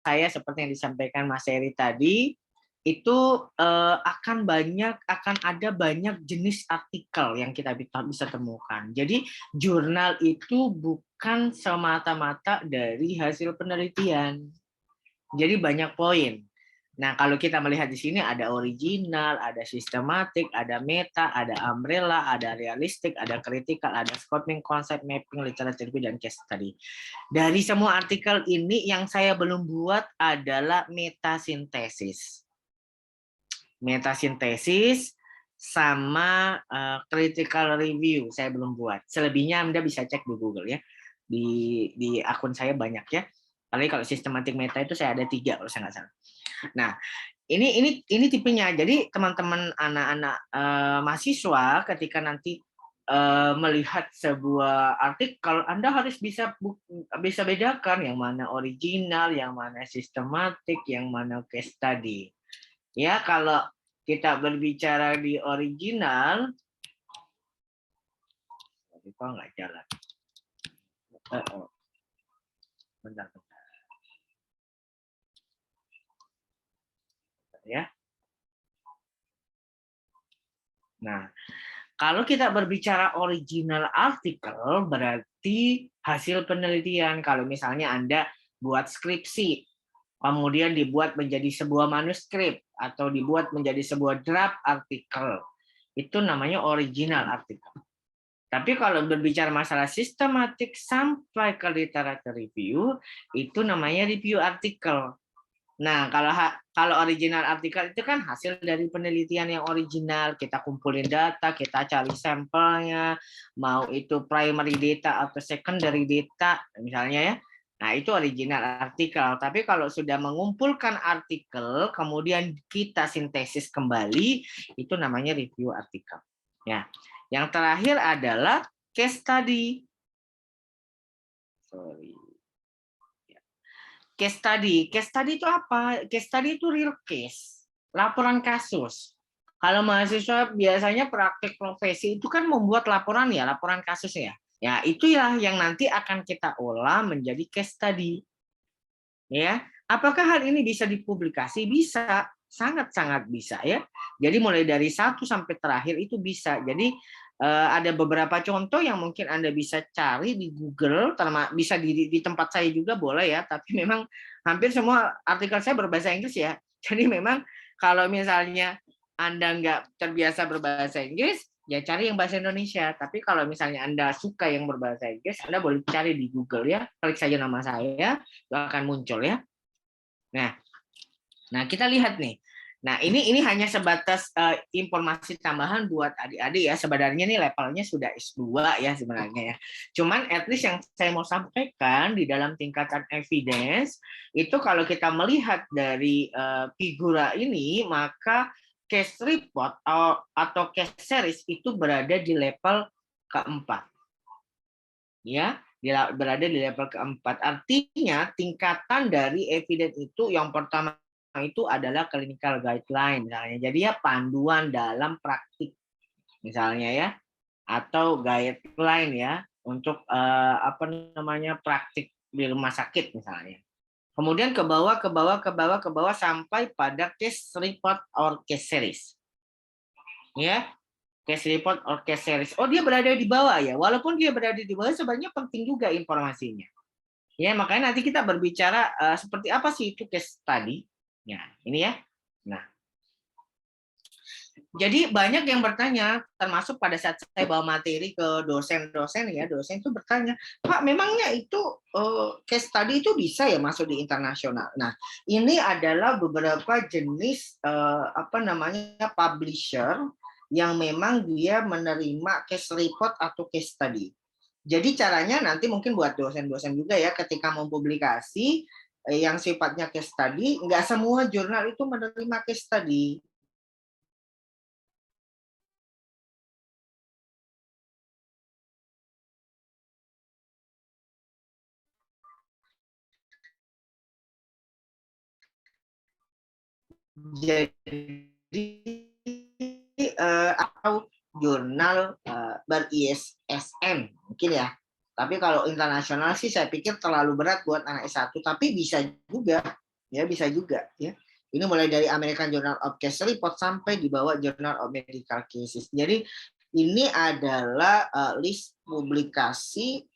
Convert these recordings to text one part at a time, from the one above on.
saya seperti yang disampaikan Mas Heri tadi, itu akan ada banyak jenis artikel yang kita bisa temukan. Jadi jurnal itu bukan semata-mata dari hasil penelitian. Jadi banyak poin. Nah, kalau kita melihat di sini ada original, ada sistematik, ada meta, ada umbrella, ada realistik, ada kritikal, ada scoping, konsep, mapping, literature review, dan case study. Dari semua artikel ini yang saya belum buat adalah metasintesis. Metasintesis sama critical review saya belum buat. Selebihnya Anda bisa cek di Google ya. Di akun saya banyak ya. Apalagi kalau sistematik meta itu saya ada 3 kalau saya nggak salah. Nah, ini tipenya. Jadi teman-teman anak-anak mahasiswa ketika nanti melihat sebuah artikel, Anda harus bisa bedakan yang mana original, yang mana sistematik, yang mana case study. Ya, kalau kita berbicara di original, kok nggak jalan? Bentar. Ya. Nah, kalau kita berbicara original artikel, berarti hasil penelitian. Kalau misalnya Anda buat skripsi, kemudian dibuat menjadi sebuah manuskrip, atau dibuat menjadi sebuah draft artikel, itu namanya original artikel. Tapi kalau berbicara masalah sistematik sampai ke literature review, itu namanya review artikel. Nah, kalau original artikel itu kan hasil dari penelitian yang original, kita kumpulin data, kita cari sampelnya, mau itu primary data atau secondary data, misalnya ya. Nah, itu original artikel. Tapi kalau sudah mengumpulkan artikel, kemudian kita sintesis kembali, itu namanya review artikel. Ya. Yang terakhir adalah case study. Case study itu apa? Case study itu real case, laporan kasus. Kalau mahasiswa biasanya praktik profesi itu kan membuat laporan kasus ya. Ya, itu ya yang nanti akan kita olah menjadi case study. Ya, apakah hal ini bisa dipublikasi? Bisa, sangat-sangat bisa ya. Jadi mulai dari 1 sampai terakhir itu bisa. Jadi ada beberapa contoh yang mungkin Anda bisa cari di Google, bisa di tempat saya juga boleh ya, tapi memang hampir semua artikel saya berbahasa Inggris ya. Jadi memang kalau misalnya Anda nggak terbiasa berbahasa Inggris, ya cari yang bahasa Indonesia. Tapi kalau misalnya Anda suka yang berbahasa Inggris, Anda boleh cari di Google ya, klik saja nama saya, itu akan muncul ya. Nah kita lihat nih. Nah, ini hanya sebatas informasi tambahan buat adik-adik ya. Sebenarnya nih levelnya sudah S2 ya sebenarnya ya. Cuman at least yang saya mau sampaikan di dalam tingkatan evidence itu kalau kita melihat dari figura ini, maka case report atau case series itu berada di level keempat. Ya, berada di level keempat. Artinya tingkatan dari evidence itu yang pertama itu adalah clinical guideline misalnya. Jadi ya panduan dalam praktik misalnya ya, atau guideline ya untuk praktik di rumah sakit misalnya. Kemudian ke bawah sampai pada case report or case series. Ya, case report or case series. Oh, dia berada di bawah ya. Walaupun dia berada di bawah sebenarnya penting juga informasinya. Ya, makanya nanti kita berbicara seperti apa sih itu case study. Ya, ini ya. Nah, jadi banyak yang bertanya, termasuk pada saat saya bawa materi ke dosen-dosen ya, dosen itu bertanya, Pak, memangnya itu case study itu bisa ya masuk di internasional? Nah, ini adalah beberapa jenis publisher yang memang dia menerima case report atau case study. Jadi caranya nanti mungkin buat dosen-dosen juga ya, ketika mempublikasi yang sifatnya case study, nggak semua jurnal itu menerima case study. Jadi atau jurnal ber-ISSN mungkin ya. Tapi kalau internasional sih saya pikir terlalu berat buat anak S1, tapi bisa juga Ya, bisa juga ya. Ini mulai dari American Journal of Case Report sampai di bawah Journal of Medical Cases. Jadi ini adalah list publikasi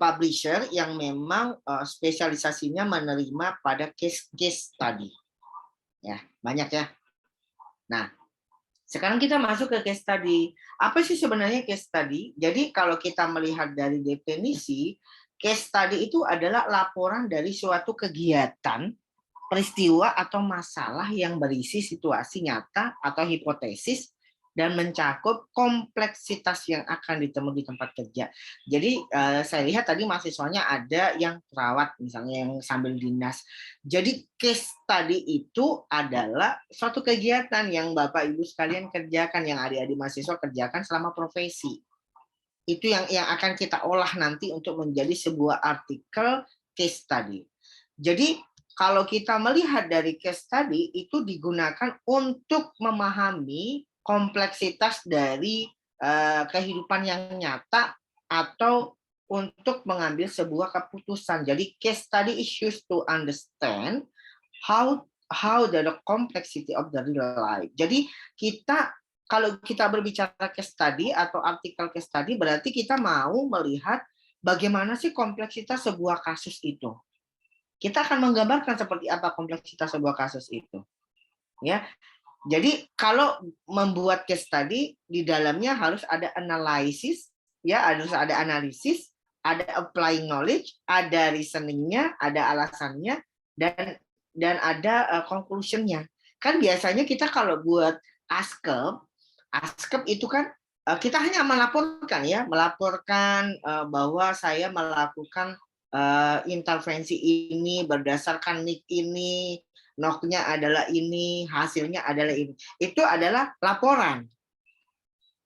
publisher yang memang spesialisasinya menerima pada case study. Ya, banyak ya. Nah, sekarang kita masuk ke case study. Apa sih sebenarnya case study? Jadi kalau kita melihat dari definisi, case study itu adalah laporan dari suatu kegiatan, peristiwa atau masalah yang berisi situasi nyata atau hipotesis dan mencakup kompleksitas yang akan ditemui di tempat kerja. Jadi saya lihat tadi mahasiswanya ada yang perawat misalnya yang sambil dinas. Jadi case study itu adalah suatu kegiatan yang Bapak Ibu sekalian kerjakan, yang adik-adik mahasiswa kerjakan selama profesi. Itu yang akan kita olah nanti untuk menjadi sebuah artikel case study. Jadi kalau kita melihat dari case study itu digunakan untuk memahami kompleksitas dari kehidupan yang nyata atau untuk mengambil sebuah keputusan. Jadi case study is used to understand how the complexity of the real life. Jadi kalau kita berbicara case study atau artikel case study berarti kita mau melihat bagaimana sih kompleksitas sebuah kasus itu. Kita akan menggambarkan seperti apa kompleksitas sebuah kasus itu. Ya. Jadi kalau membuat case study di dalamnya harus ada analisis, ya, harus ada analisis, ada applying knowledge, ada reasoningnya, ada alasannya, dan ada conclusion-nya. Kan biasanya kita kalau buat ASKEP itu kan kita hanya melaporkan bahwa saya melakukan intervensi ini berdasarkan NIK ini, NOK-nya adalah ini, hasilnya adalah ini. Itu adalah laporan.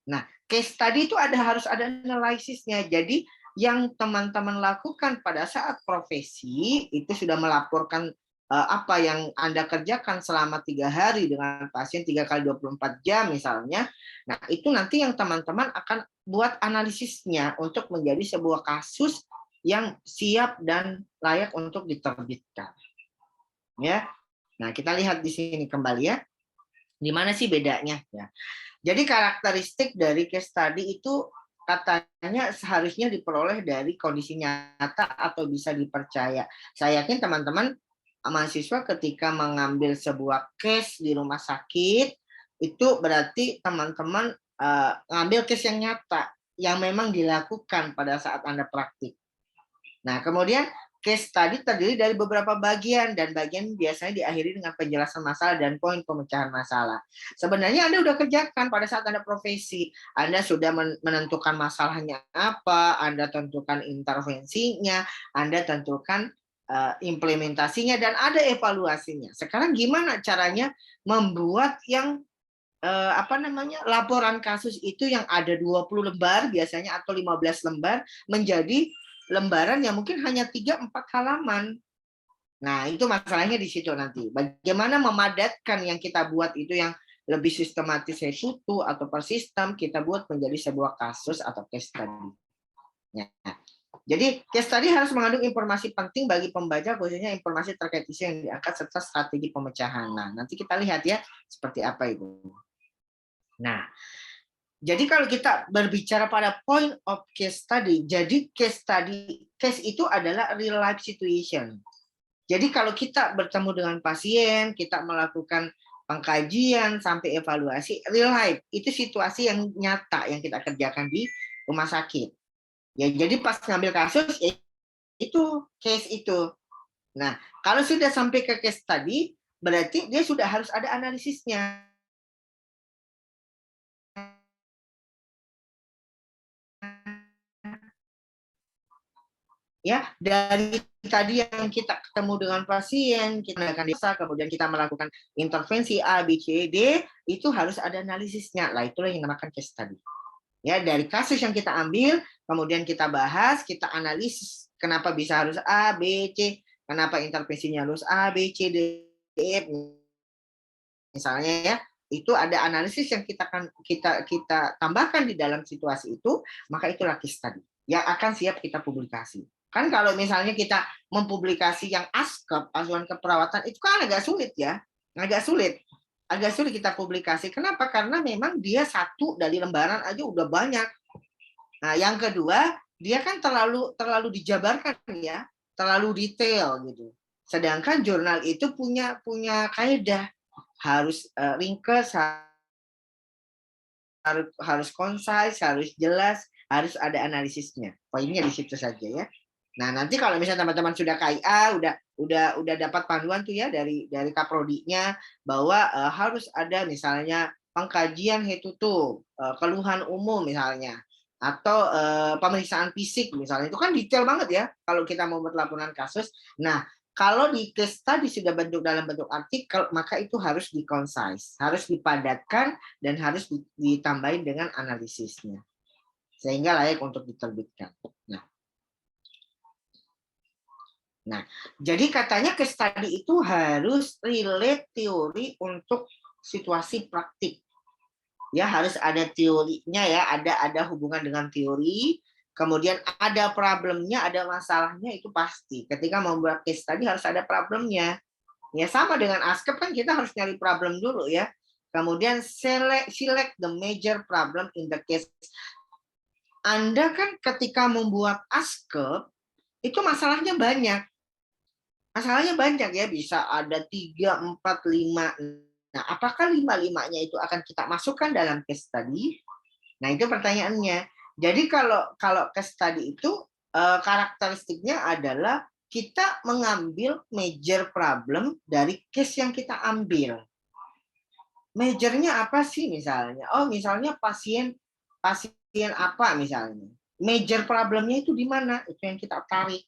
Nah, case study itu harus ada analisisnya. Jadi yang teman-teman lakukan pada saat profesi itu sudah melaporkan apa yang Anda kerjakan selama 3 hari dengan pasien 3 kali 24 jam misalnya. Nah, itu nanti yang teman-teman akan buat analisisnya untuk menjadi sebuah kasus yang siap dan layak untuk diterbitkan. Ya. Nah, kita lihat di sini kembali ya. Di mana sih bedanya ya? Jadi karakteristik dari case study itu katanya seharusnya diperoleh dari kondisi nyata atau bisa dipercaya. Saya yakin teman-teman mahasiswa ketika mengambil sebuah case di rumah sakit itu berarti teman-teman ngambil case yang nyata yang memang dilakukan pada saat Anda praktik. Nah, kemudian case study terdiri dari beberapa bagian dan bagian biasanya diakhiri dengan penjelasan masalah dan poin pemecahan masalah. Sebenarnya Anda sudah kerjakan pada saat Anda profesi. Anda sudah menentukan masalahnya apa, Anda tentukan intervensinya, Anda tentukan implementasinya dan ada evaluasinya. Sekarang gimana caranya membuat yang laporan kasus itu yang ada 20 lembar biasanya atau 15 lembar menjadi lembaran yang mungkin hanya 3-4 halaman. Nah, itu masalahnya di situ nanti. Bagaimana memadatkan yang kita buat itu yang lebih sistematis sesuatu atau per sistem kita buat menjadi sebuah kasus atau case study. Ya. Jadi case study harus mengandung informasi penting bagi pembaca, khususnya informasi terkait isu yang diangkat serta strategi pemecahan. Nah, nanti kita lihat ya seperti apa itu. Nah, jadi kalau kita berbicara pada point of case study, jadi case itu adalah real life situation. Jadi kalau kita bertemu dengan pasien, kita melakukan pengkajian sampai evaluasi, real life itu situasi yang nyata yang kita kerjakan di rumah sakit. Ya, jadi pas ngambil kasus itu case itu. Nah, kalau sudah sampai ke case study, berarti dia sudah harus ada analisisnya. Ya, dari tadi yang kita ketemu dengan pasien, kita akan desa, kemudian kita melakukan intervensi A, B, C, D, itu harus ada analisisnya. Lah, itulah yang dinamakan case study. Ya, dari kasus yang kita ambil, kemudian kita bahas, kita analisis kenapa bisa harus A, B, C, kenapa intervensinya harus A, B, C, D, E, misalnya ya. Itu ada analisis yang kita tambahkan di dalam situasi itu, maka itulah case study yang akan siap kita publikasi. Kan kalau misalnya kita mempublikasi yang ASKEP, acuan keperawatan, itu kan agak sulit ya. Agak sulit. Agak sulit kita publikasi. Kenapa? Karena memang dia satu dari lembaran aja udah banyak. Nah, yang kedua, dia kan terlalu dijabarkan ya, terlalu detail gitu. Sedangkan jurnal itu punya kaidah, harus ringkas, harus concise, harus jelas, harus ada analisisnya. Poinnya di situ saja ya. Nah, nanti kalau misalnya teman-teman sudah KIA, udah dapat panduan tuh ya dari Kaprodinya bahwa harus ada misalnya pengkajian head to toe, keluhan umum misalnya, atau pemeriksaan fisik misalnya. Itu kan detail banget ya kalau kita mau buat laporan kasus. Nah, kalau di case study sudah dalam bentuk artikel, maka itu harus di-concise, harus dipadatkan, dan harus ditambahin dengan analisisnya. Sehingga layak untuk diterbitkan. Nah, jadi katanya case study itu harus relate teori untuk situasi praktik. Ya, harus ada teorinya ya, ada hubungan dengan teori. Kemudian ada problemnya, ada masalahnya, itu pasti. Ketika membuat case study harus ada problemnya. Ya sama dengan ASKEP kan kita harus nyari problem dulu ya. Kemudian select the major problem in the case. Anda kan ketika membuat ASKEP itu masalahnya banyak. Masalahnya banyak ya, bisa ada 3, 4, 5. Nah, apakah 5-5-nya itu akan kita masukkan dalam case study? Nah, itu pertanyaannya. Jadi kalau case study itu karakteristiknya adalah kita mengambil major problem dari case yang kita ambil. Majornya apa sih misalnya? Oh, misalnya pasien apa misalnya. Major problemnya itu di mana? Itu yang kita tarik.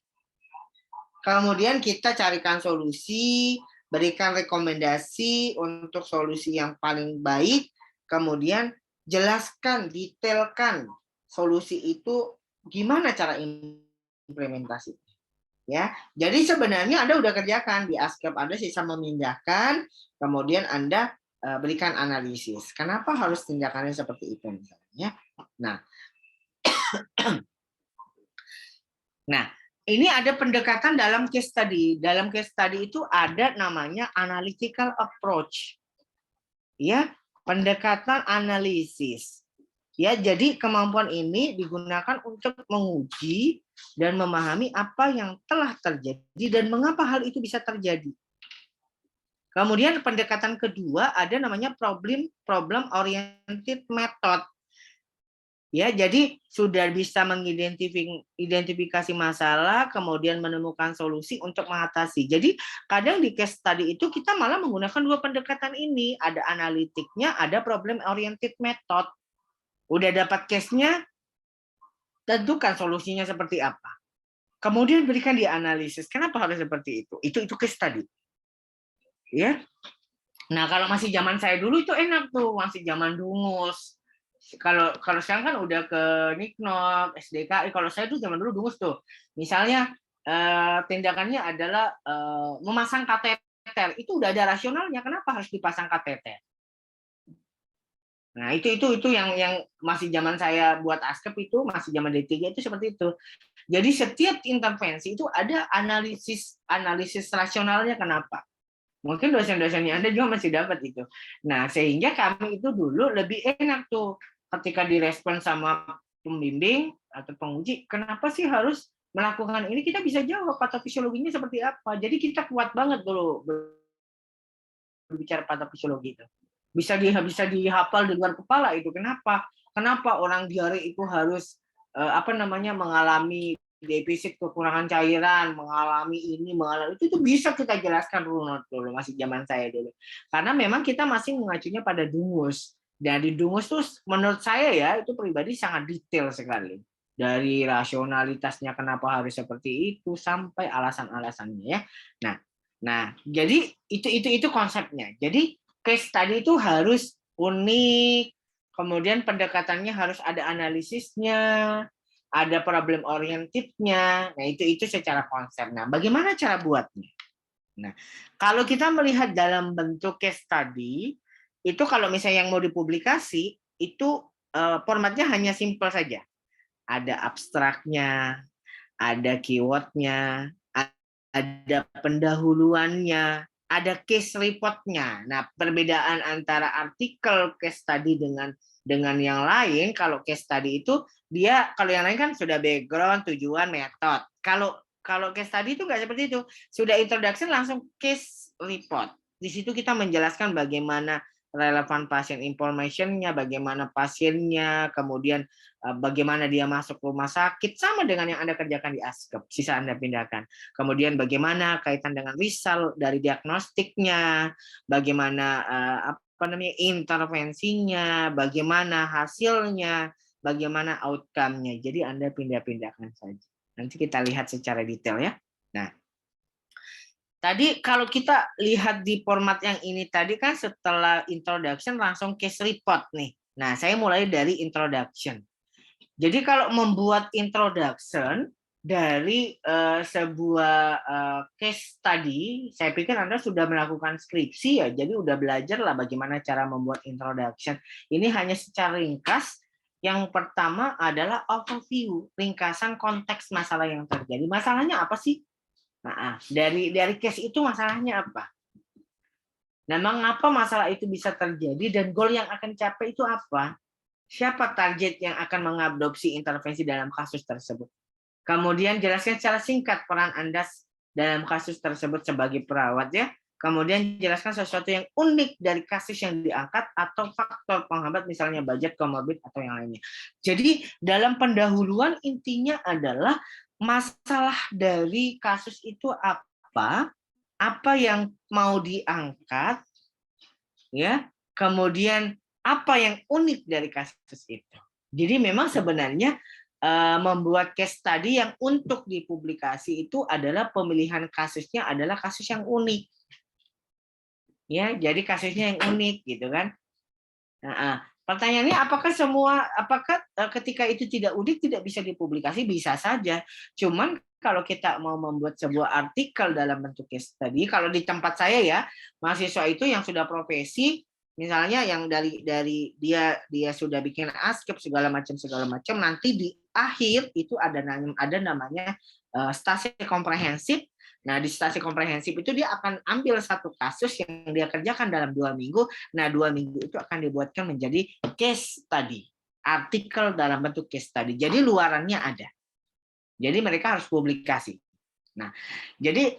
Kemudian kita carikan solusi, berikan rekomendasi untuk solusi yang paling baik, kemudian jelaskan, detailkan solusi itu gimana cara implementasi. Ya, jadi sebenarnya Anda udah kerjakan di ASKEP, Anda sisa memindahkan, kemudian Anda berikan analisis. Kenapa harus tindakannya seperti itu misalnya? Nah, ini ada pendekatan dalam case study. Dalam case study itu ada namanya analytical approach. Ya, pendekatan analisis. Ya, jadi kemampuan ini digunakan untuk menguji dan memahami apa yang telah terjadi dan mengapa hal itu bisa terjadi. Kemudian pendekatan kedua ada namanya problem oriented method. Ya, jadi sudah bisa mengidentifikasi masalah, kemudian menemukan solusi untuk mengatasi. Jadi kadang di case study itu kita malah menggunakan dua pendekatan ini. Ada analitiknya, ada problem oriented method. Udah dapat case-nya, tentukan solusinya seperti apa. Kemudian berikan di analisis. Kenapa harus seperti itu? Itu case study. Ya. Nah, kalau masih zaman saya dulu itu enak tuh, masih zaman dungus. Kalau sekarang kan udah ke Niknop, SDKI. Kalau saya tuh zaman dulu dungus tuh. Misalnya tindakannya adalah memasang kateter. Itu udah ada rasionalnya. Kenapa harus dipasang kateter? Nah, itu yang masih zaman saya buat ASKEP itu, masih zaman D3 itu seperti itu. Jadi setiap intervensi itu ada analisis rasionalnya kenapa. Mungkin dosen-dosennya Anda juga masih dapat itu. Nah, sehingga kami itu dulu lebih enak tuh ketika direspon sama pembimbing atau penguji, kenapa sih harus melakukan ini? Kita bisa jawab patofisiologinya seperti apa. Jadi kita kuat banget dulu berbicara patofisiologi itu. Bisa dihafal di luar kepala itu. Kenapa orang diare itu harus mengalami defisit kekurangan cairan, mengalami itu bisa kita jelaskan runut dulu, masih zaman saya dulu. Karena memang kita masih mengacunya pada dungus. Dan di dungus tuh menurut saya ya, itu pribadi sangat detail sekali. Dari rasionalitasnya kenapa harus seperti itu sampai alasan-alasannya ya. Nah, jadi itu konsepnya. Jadi case study itu harus unik, kemudian pendekatannya harus ada analisisnya, ada problem orientednya. Nah, itu secara konsep. Nah, bagaimana cara buatnya? Nah, kalau kita melihat dalam bentuk case study, itu kalau misalnya yang mau dipublikasi, itu formatnya hanya simpel saja. Ada abstraknya, ada keywordnya, ada pendahuluannya, ada case report-nya. Nah, perbedaan antara artikel case study dengan yang lain, kalau case study itu dia, kalau yang lain kan sudah background, tujuan, metode. Kalau case study itu nggak seperti itu. Sudah introduction langsung case report. Di situ kita menjelaskan bagaimana relevan pasien information-nya, bagaimana pasiennya, kemudian bagaimana dia masuk rumah sakit, sama dengan yang Anda kerjakan di ASKEP, sisa Anda pindahkan. Kemudian bagaimana kaitan dengan result dari diagnostiknya, bagaimana intervensinya, bagaimana hasilnya, bagaimana outcome-nya. Jadi Anda pindah-pindahkan saja. Nanti kita lihat secara detail ya. Nah, tadi kalau kita lihat di format yang ini tadi kan setelah introduction langsung case report nih. Nah, saya mulai dari introduction. Jadi kalau membuat introduction dari sebuah case tadi, saya pikir Anda sudah melakukan skripsi ya, jadi udah belajar lah bagaimana cara membuat introduction. Ini hanya secara ringkas. Yang pertama adalah overview, ringkasan konteks masalah yang terjadi. Masalahnya apa sih? Nah, dari case itu masalahnya apa? Nah, mengapa masalah itu bisa terjadi dan goal yang akan capai itu apa? Siapa target yang akan mengadopsi intervensi dalam kasus tersebut? Kemudian jelaskan secara singkat peran Anda dalam kasus tersebut sebagai perawat ya. Kemudian jelaskan sesuatu yang unik dari kasus yang diangkat atau faktor penghambat misalnya budget, komorbid atau yang lainnya. Jadi dalam pendahuluan intinya adalah masalah dari kasus itu apa yang mau diangkat, ya. Kemudian apa yang unik dari kasus itu. Jadi memang sebenarnya membuat case study yang untuk dipublikasi itu adalah pemilihan kasusnya adalah kasus yang unik. Ya, jadi kasusnya yang unik gitu kan. Nah, pertanyaannya apakah ketika itu tidak unik tidak bisa dipublikasi? Bisa saja. Cuman kalau kita mau membuat sebuah artikel dalam bentuk case study, kalau di tempat saya ya, mahasiswa itu yang sudah profesi, misalnya yang dari dia sudah bikin ASKEP segala macam, nanti di akhir itu ada namanya stasi komprehensif. Nah, di stasi komprehensif itu dia akan ambil satu kasus yang dia kerjakan dalam 2 minggu. Nah, 2 minggu itu akan dibuatkan menjadi case study, artikel dalam bentuk case study. Jadi luarannya ada. Jadi mereka harus publikasi. Nah, jadi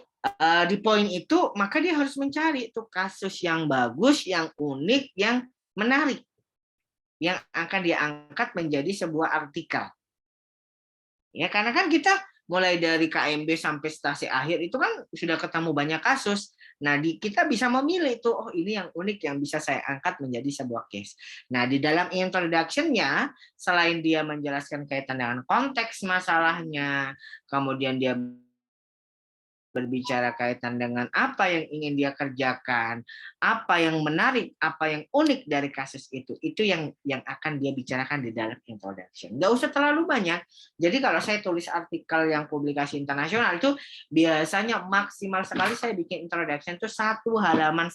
di poin itu maka dia harus mencari itu kasus yang bagus, yang unik, yang menarik, yang akan diangkat menjadi sebuah artikel. Ya, karena kan kita mulai dari KMB sampai stasi akhir itu kan sudah ketemu banyak kasus. Nah, kita bisa memilih tuh, oh ini yang unik yang bisa saya angkat menjadi sebuah case. Nah, di dalam introduction-nya, selain dia menjelaskan kaitan dengan konteks masalahnya, kemudian dia berbicara kaitan dengan apa yang ingin dia kerjakan, apa yang menarik, apa yang unik dari kasus itu yang akan dia bicarakan di dalam introduction. Nggak usah terlalu banyak. Jadi kalau saya tulis artikel yang publikasi internasional itu biasanya maksimal sekali saya bikin introduction itu 1,5 halaman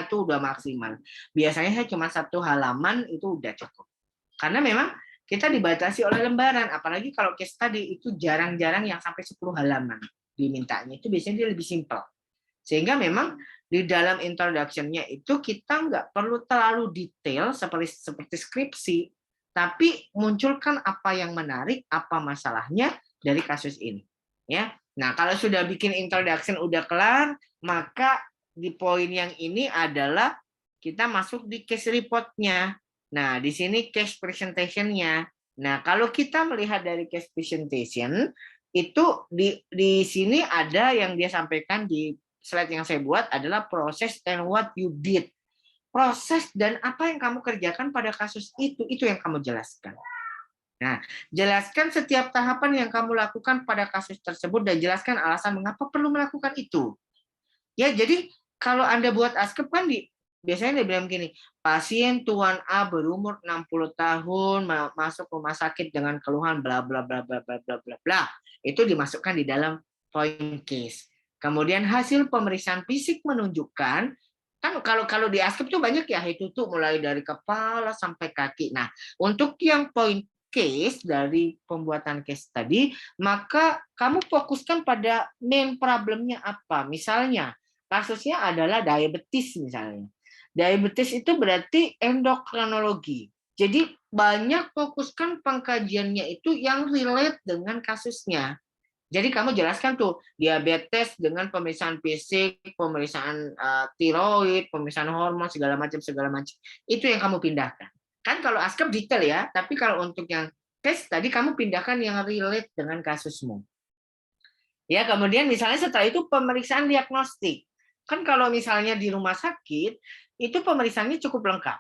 itu udah maksimal. Biasanya saya cuma 1 halaman itu udah cukup. Karena memang kita dibatasi oleh lembaran, apalagi kalau case study itu jarang-jarang yang sampai 10 halaman. Dimintanya itu biasanya dia lebih simpel, sehingga memang di dalam introduction-nya itu kita nggak perlu terlalu detail seperti skripsi, tapi munculkan apa yang menarik, apa masalahnya dari kasus ini, ya. Nah, kalau sudah bikin introduction udah kelar, maka di poin yang ini adalah kita masuk di case report-nya. Nah, di sini case presentation-nya. Nah, kalau kita melihat dari case presentation itu di sini ada yang dia sampaikan di slide yang saya buat adalah proses and what you did. Proses dan apa yang kamu kerjakan pada kasus itu yang kamu jelaskan. Nah, jelaskan setiap tahapan yang kamu lakukan pada kasus tersebut dan jelaskan alasan mengapa perlu melakukan itu. Ya, jadi kalau Anda buat ASKEP kan biasanya dia bilang gini, pasien Tuan A berumur 60 tahun masuk rumah sakit dengan keluhan bla bla bla bla bla bla bla bla. Itu dimasukkan di dalam point case. Kemudian hasil pemeriksaan fisik menunjukkan kan kalau di ASKEP itu banyak ya, itu tuh mulai dari kepala sampai kaki. Nah, untuk yang point case dari pembuatan case tadi, maka kamu fokuskan pada main problemnya apa. Misalnya, kasusnya adalah diabetes misalnya. Diabetes itu berarti endokrinologi. Jadi banyak fokuskan pengkajiannya itu yang relate dengan kasusnya. Jadi kamu jelaskan tuh diabetes dengan pemeriksaan fisik, pemeriksaan tiroid, pemeriksaan hormon segala macam. Itu yang kamu pindahkan. Kan kalau ASKEP detail ya, tapi kalau untuk yang tes tadi kamu pindahkan yang relate dengan kasusmu. Ya, kemudian misalnya setelah itu pemeriksaan diagnostik. Kan kalau misalnya di rumah sakit itu pemeriksaannya cukup lengkap.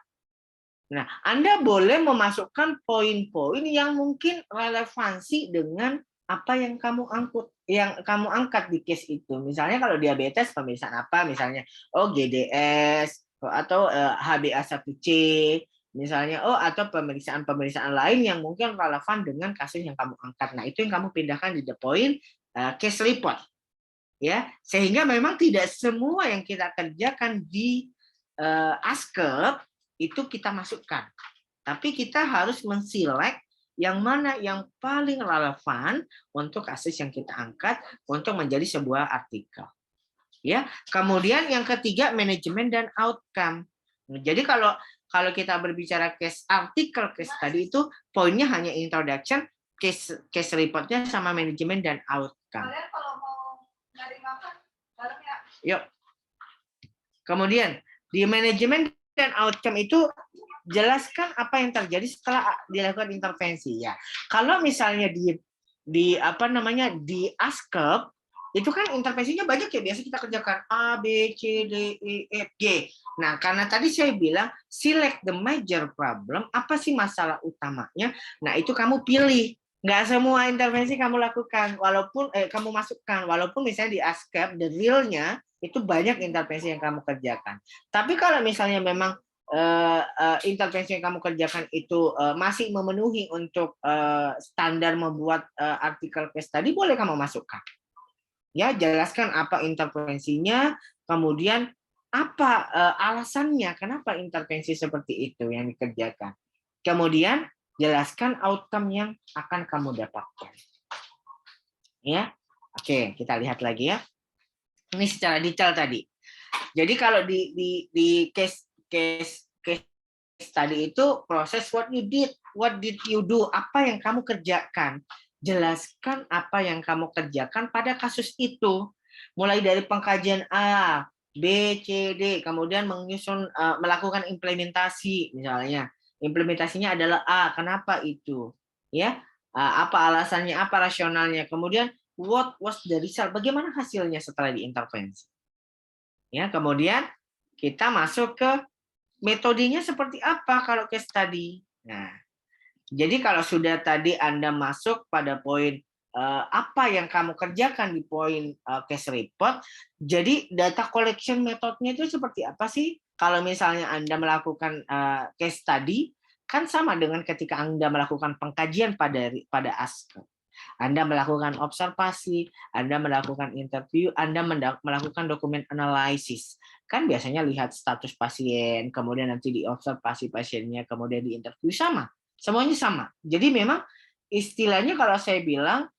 Nah, Anda boleh memasukkan poin-poin yang mungkin relevansi dengan apa yang kamu angkat di case itu. Misalnya kalau diabetes pemeriksaan apa misalnya GDS atau HbA1c misalnya atau pemeriksaan lain yang mungkin relevan dengan kasus yang kamu angkat. Nah, itu yang kamu pindahkan di the point case report. Ya, sehingga memang tidak semua yang kita kerjakan di ASKEP itu kita masukkan. Tapi kita harus menselect yang mana yang paling relevan untuk kasus yang kita angkat untuk menjadi sebuah artikel. Ya, kemudian yang ketiga manajemen dan outcome. Jadi kalau kita berbicara case artikel case tadi itu poinnya hanya introduction, case reportnya sama manajemen dan outcome. Kalian kalau mau nyari makan bareng ya. Yuk. Kemudian di manajemen dan outcome itu jelaskan apa yang terjadi setelah dilakukan intervensi ya. Kalau misalnya di ASKEP itu kan intervensinya banyak ya, biasa kita kerjakan A, B, C, D, E, F, G. Nah, karena tadi saya bilang select the major problem, apa sih masalah utamanya? Nah, itu kamu pilih. Nggak semua intervensi kamu lakukan, walaupun kamu masukkan, walaupun misalnya di ASKEP the real-nya itu banyak intervensi yang kamu kerjakan. Tapi kalau misalnya memang intervensi yang kamu kerjakan itu masih memenuhi untuk standar membuat artikel case tadi, boleh kamu masukkan. Ya, jelaskan apa intervensinya, kemudian apa alasannya, kenapa intervensi seperti itu yang dikerjakan. Kemudian jelaskan outcome yang akan kamu dapatkan. Ya, oke, kita lihat lagi ya. Ini secara detail tadi. Jadi kalau di case tadi itu proses what did you do, apa yang kamu kerjakan. Jelaskan apa yang kamu kerjakan pada kasus itu. Mulai dari pengkajian A, B, C, D, kemudian melakukan implementasi misalnya. Implementasinya adalah A, kenapa itu? Ya, apa alasannya, apa rasionalnya. Kemudian what was the result? Bagaimana hasilnya setelah diintervensi? Ya, kemudian kita masuk ke metodenya seperti apa kalau case study. Nah, jadi kalau sudah tadi Anda masuk pada poin apa yang kamu kerjakan di poin case report, jadi data collection metodenya itu seperti apa sih? Kalau misalnya Anda melakukan case study, kan sama dengan ketika Anda melakukan pengkajian pada ASKEP. Anda melakukan observasi, Anda melakukan interview, Anda melakukan dokumen analisis. Kan biasanya lihat status pasien, kemudian nanti diobservasi pasiennya, kemudian diinterview, sama. Semuanya sama. Jadi memang istilahnya kalau saya bilang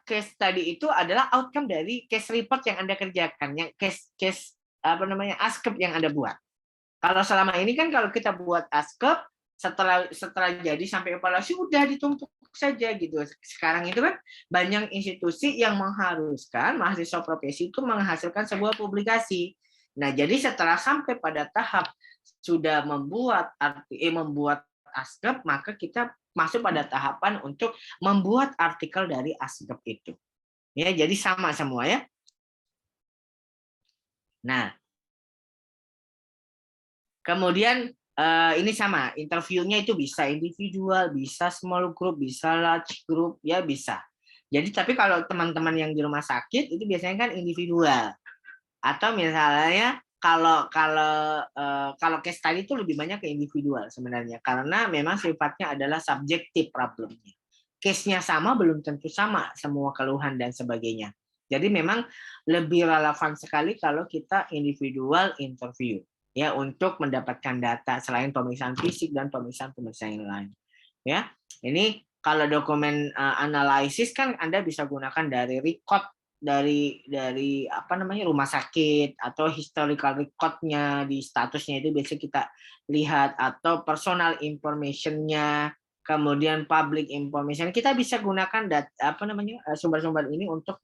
case study itu adalah outcome dari case report yang Anda kerjakan, yang case ASKEP yang Anda buat. Kalau selama ini kan kalau kita buat ASKEP setelah jadi sampai evaluasi udah ditumpuk saja gitu. Sekarang itu kan banyak institusi yang mengharuskan mahasiswa profesi itu menghasilkan sebuah publikasi. Nah, jadi setelah sampai pada tahap sudah membuat ASKEP, maka kita masuk pada tahapan untuk membuat artikel dari ASKEP itu. Ya, jadi sama semua ya. Nah, kemudian ini sama, interviewnya itu bisa individual, bisa small group, bisa large group, ya bisa. Jadi tapi kalau teman-teman yang di rumah sakit itu biasanya kan individual. Atau misalnya kalau case study itu lebih banyak ke individual sebenarnya, karena memang sifatnya adalah subjektif problemnya. Case-nya sama belum tentu sama semua keluhan dan sebagainya. Jadi memang lebih relevan sekali kalau kita individual interview ya untuk mendapatkan data selain pemeriksaan fisik dan pemeriksaan yang lain. Ya, ini kalau dokumen analisis kan Anda bisa gunakan dari record dari apa namanya rumah sakit atau historical record-nya di statusnya itu biasa kita lihat atau personal information-nya, kemudian public information. Kita bisa gunakan apa namanya sumber-sumber ini untuk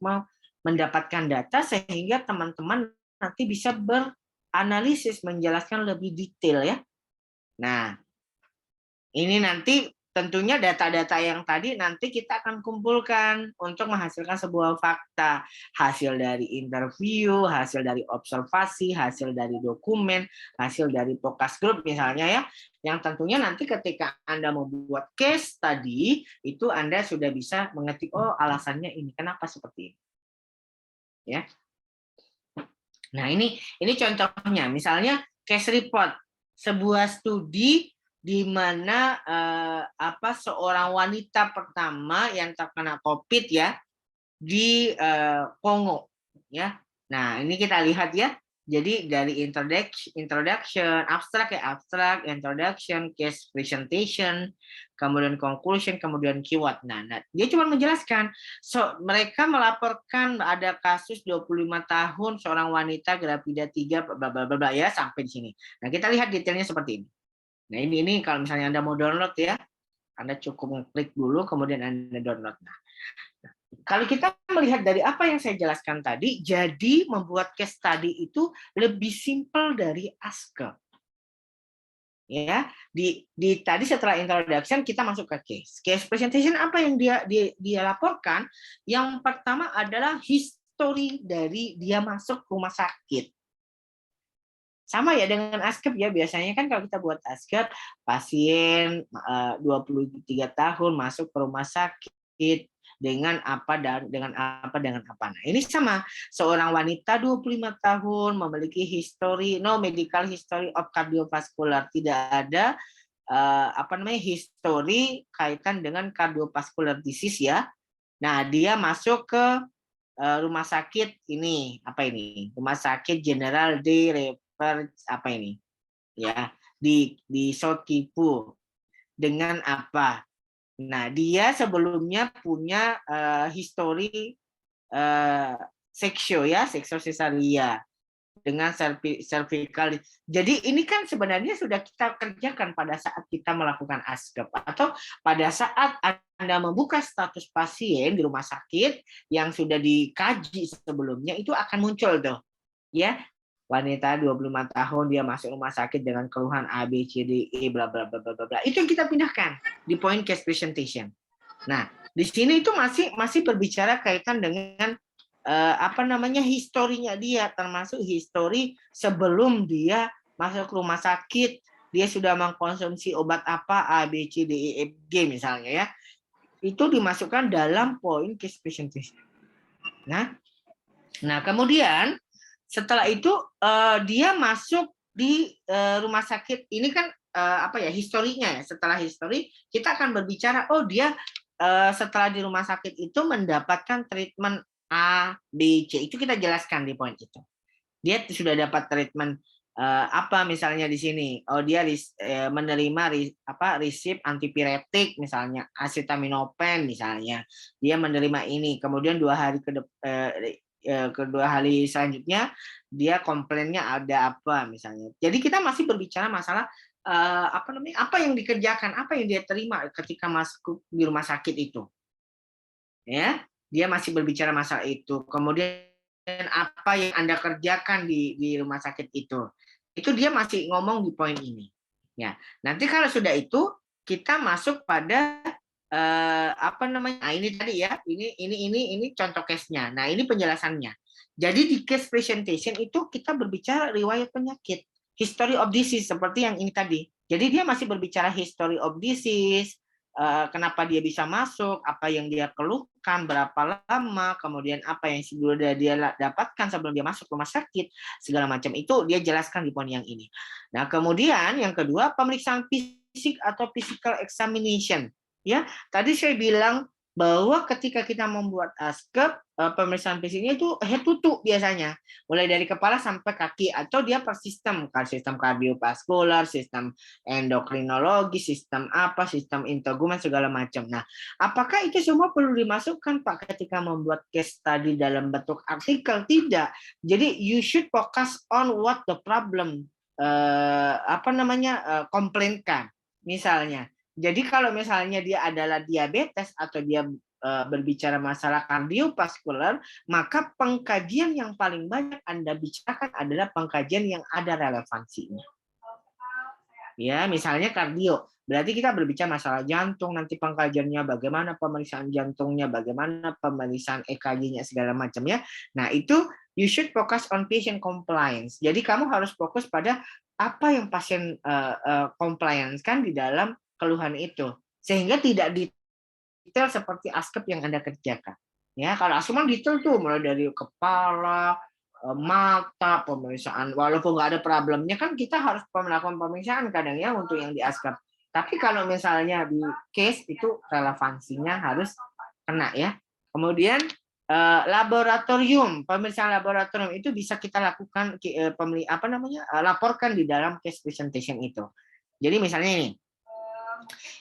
mendapatkan data sehingga teman-teman nanti bisa beranalisis menjelaskan lebih detail ya. Nah, ini nanti tentunya data-data yang tadi nanti kita akan kumpulkan untuk menghasilkan sebuah fakta. Hasil dari interview, hasil dari observasi, hasil dari dokumen, hasil dari focus group misalnya ya. Yang tentunya nanti ketika Anda membuat case tadi, itu Anda sudah bisa mengetik, oh alasannya ini, kenapa seperti ini. Ya. Nah ini contohnya, misalnya case report, sebuah studi di mana seorang wanita pertama yang terkena COVID ya di Kongo ya. Nah, ini kita lihat ya. Jadi dari introduction, abstrak, introduction, case presentation, kemudian conclusion, kemudian keyword. Nah, dia cuma menjelaskan. Mereka melaporkan ada kasus 25 tahun seorang wanita grafida 3 bla bla bla ya sampai di sini. Nah, kita lihat detailnya seperti ini. Nah, ini kalau misalnya Anda mau download ya, Anda cukup klik dulu kemudian Anda download. Nah, kalau kita melihat dari apa yang saya jelaskan tadi, jadi membuat case study itu lebih simpel dari Asker. Ya, tadi setelah introduction kita masuk ke case. Case presentation apa yang dia laporkan? Yang pertama adalah history dari dia masuk rumah sakit. Sama ya dengan ASKEP ya, biasanya kan kalau kita buat ASKEP, pasien 23 tahun masuk ke rumah sakit dengan apa. Nah, ini sama, seorang wanita 25 tahun memiliki no medical history of cardiovascular, tidak ada history kaitan dengan cardiovascular disease ya. Nah, dia masuk ke rumah sakit ini, Rumah sakit General de apa ini ya di South Kivu dengan apa. Nah, dia sebelumnya punya histori seksio cesaria dengan cervical. Jadi ini kan sebenarnya sudah kita kerjakan pada saat kita melakukan ASKEP atau pada saat Anda membuka status pasien di rumah sakit yang sudah dikaji sebelumnya, itu akan muncul tuh ya, wanita 25 tahun dia masuk rumah sakit dengan keluhan A B C D E bla bla bla bla bla. Itu yang kita pindahkan di point case presentation. Nah, di sini itu masih berbicara kaitan dengan historinya dia, termasuk histori sebelum dia masuk rumah sakit, dia sudah mengkonsumsi obat apa A B C D E F G misalnya ya. Itu dimasukkan dalam point case presentation. Nah, kemudian setelah itu dia masuk di rumah sakit. Ini kan historinya ya. Setelah histori kita akan berbicara, oh dia setelah di rumah sakit itu mendapatkan treatment A, B, C. Itu kita jelaskan di poin itu. Dia sudah dapat treatment apa misalnya di sini. Oh dia menerima resep antipiretik misalnya acetaminophen misalnya. Dia menerima ini. Kemudian 2 hari kedua hari selanjutnya dia komplainnya ada apa misalnya. Jadi kita masih berbicara masalah apa yang dikerjakan, apa yang dia terima ketika masuk di rumah sakit itu. Ya, dia masih berbicara masalah itu. Kemudian apa yang Anda kerjakan di rumah sakit itu dia masih ngomong di poin ini. Ya, nanti kalau sudah itu kita masuk pada ini tadi ya, ini contoh case-nya. Nah, ini penjelasannya. Jadi di case presentation itu kita berbicara riwayat penyakit, history of disease seperti yang ini tadi. Jadi dia masih berbicara history of disease, kenapa dia bisa masuk, apa yang dia keluhkan, berapa lama, kemudian apa yang sudah dia dapatkan sebelum dia masuk rumah sakit, segala macam itu dia jelaskan di poin yang ini. Nah, kemudian yang kedua pemeriksaan fisik atau physical examination. Ya, tadi saya bilang bahwa ketika kita membuat ASKEP, pemeriksaan fisiknya itu head to toe biasanya, mulai dari kepala sampai kaki, atau dia per sistem kardiovaskular, sistem endokrinologi, sistem apa, sistem integumen segala macam. Nah, apakah itu semua perlu dimasukkan Pak ketika membuat case study dalam bentuk artikel? Tidak. Jadi you should focus on what the problem komplainkan. Misalnya, jadi kalau misalnya dia adalah diabetes atau dia berbicara masalah kardiovaskular, maka pengkajian yang paling banyak Anda bicarakan adalah pengkajian yang ada relevansinya. Ya, misalnya kardio. Berarti kita berbicara masalah jantung, nanti pengkajiannya bagaimana pemeriksaan jantungnya, bagaimana pemeriksaan EKG-nya segala macamnya. Nah, itu you should focus on patient compliance. Jadi kamu harus fokus pada apa yang pasien compliance kan di dalam keluhan itu, sehingga tidak detail seperti ASKEP yang Anda kerjakan. Ya, kalau ASKEP detail tuh mulai dari kepala, mata, pemeriksaan. Walaupun nggak ada problemnya kan kita harus melakukan pemeriksaan kadang ya untuk yang di ASKEP. Tapi kalau misalnya di case itu relevansinya harus kena ya. Kemudian laboratorium, pemeriksaan laboratorium itu bisa kita lakukan laporkan di dalam case presentation itu. Jadi misalnya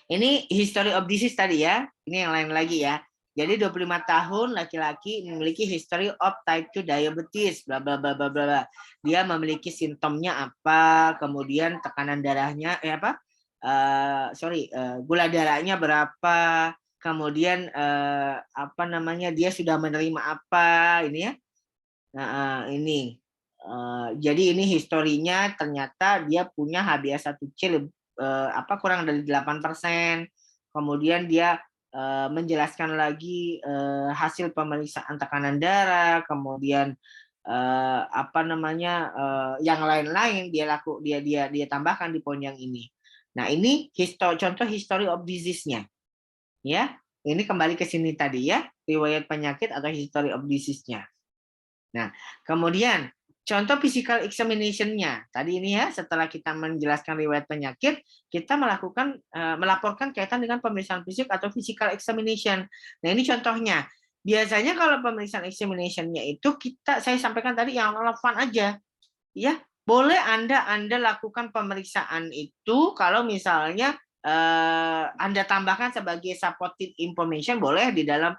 ini history of disease tadi ya. Ini yang lain lagi ya. Jadi 25 tahun laki-laki memiliki history of type 2 diabetes, bla bla bla bla bla. Dia memiliki simptomnya apa, kemudian tekanan darahnya gula darahnya berapa, kemudian dia sudah menerima apa ini ya. Nah, ini. Jadi ini historinya ternyata dia punya HbA1c kurang dari 8%. Kemudian dia menjelaskan lagi hasil pemeriksaan tekanan darah, kemudian yang lain-lain dia tambahkan di poin yang ini. Nah, ini contoh history of disease-nya. Ya. Ini kembali ke sini tadi ya, riwayat penyakit atau history of disease-nya. Nah, kemudian contoh physical examination-nya. Tadi ini ya, setelah kita menjelaskan riwayat penyakit, kita melaporkan kaitan dengan pemeriksaan fisik atau physical examination. Nah, ini contohnya. Biasanya kalau pemeriksaan examination-nya itu saya sampaikan tadi yang relevan aja. Ya, boleh Anda lakukan pemeriksaan itu kalau misalnya Anda tambahkan sebagai supportive information, boleh di dalam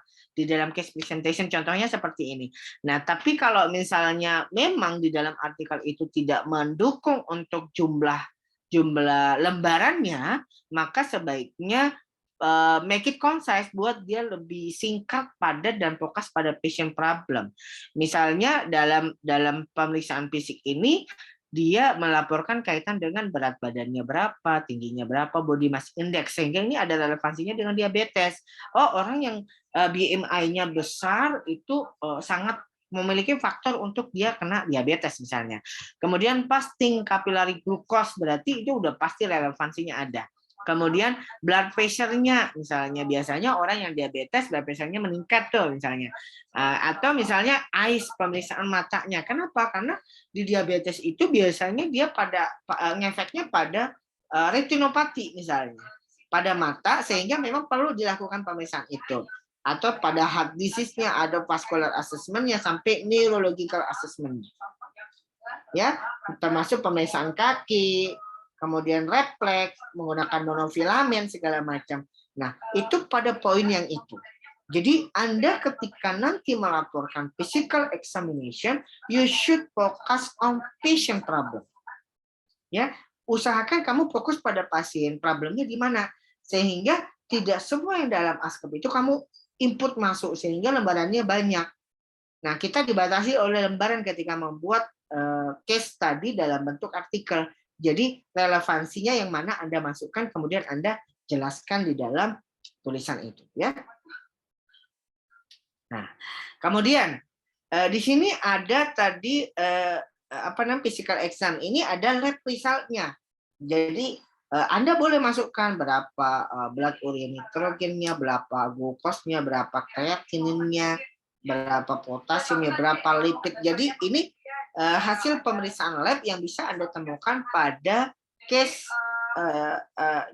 case presentation, contohnya seperti ini. Nah, tapi kalau misalnya memang di dalam artikel itu tidak mendukung untuk jumlah lembarannya, maka sebaiknya make it concise, buat dia lebih singkat, padat, dan fokus pada patient problem. Misalnya dalam pemeriksaan fisik ini, dia melaporkan kaitan dengan berat badannya berapa, tingginya berapa, body mass index, sehingga ini ada relevansinya dengan diabetes. Oh, orang yang BMI-nya besar itu sangat memiliki faktor untuk dia kena diabetes misalnya. Kemudian fasting capillary glucose, berarti itu udah pasti relevansinya ada. Kemudian blood pressure-nya, misalnya biasanya orang yang diabetes blood pressure-nya meningkat tuh misalnya. Atau misalnya eyes, pemeriksaan matanya. Kenapa? Karena di diabetes itu biasanya dia ngefeknya pada retinopati misalnya, pada mata, sehingga memang perlu dilakukan pemeriksaan itu. Atau pada heart disease-nya ada vascular assessment-nya sampai neurological assessment-nya. Ya, termasuk pemeriksaan kaki, kemudian refleks, menggunakan monofilamen segala macam. Nah, itu pada poin yang itu. Jadi Anda ketika nanti melaporkan physical examination, you should focus on patient problem. Ya, usahakan kamu fokus pada pasien, problemnya di mana, sehingga tidak semua yang dalam ASKEP itu kamu input masuk sehingga lembarannya banyak. Nah, kita dibatasi oleh lembaran ketika membuat case study dalam bentuk artikel. Jadi relevansinya yang mana Anda masukkan, kemudian Anda jelaskan di dalam tulisan itu, ya. Nah, kemudian di sini ada tadi physical exam. Ini ada lab result-nya. Jadi Anda boleh masukkan berapa blood urea nitrogennya, berapa glukosnya, berapa kreatininnya, berapa potasiumnya, berapa lipid. Jadi ini hasil pemeriksaan lab yang bisa Anda temukan pada case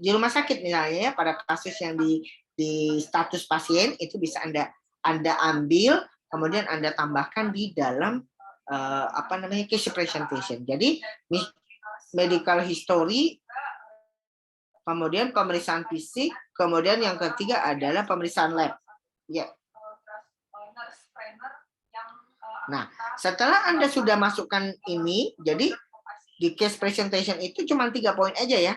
di rumah sakit misalnya ya, pada kasus yang di status pasien itu bisa Anda ambil, kemudian Anda tambahkan di dalam case presentation. Jadi medical history, kemudian pemeriksaan fisik, kemudian yang ketiga adalah pemeriksaan lab. Ya. Nah, setelah Anda sudah masukkan ini, jadi di case presentation itu cuma 3 poin aja ya.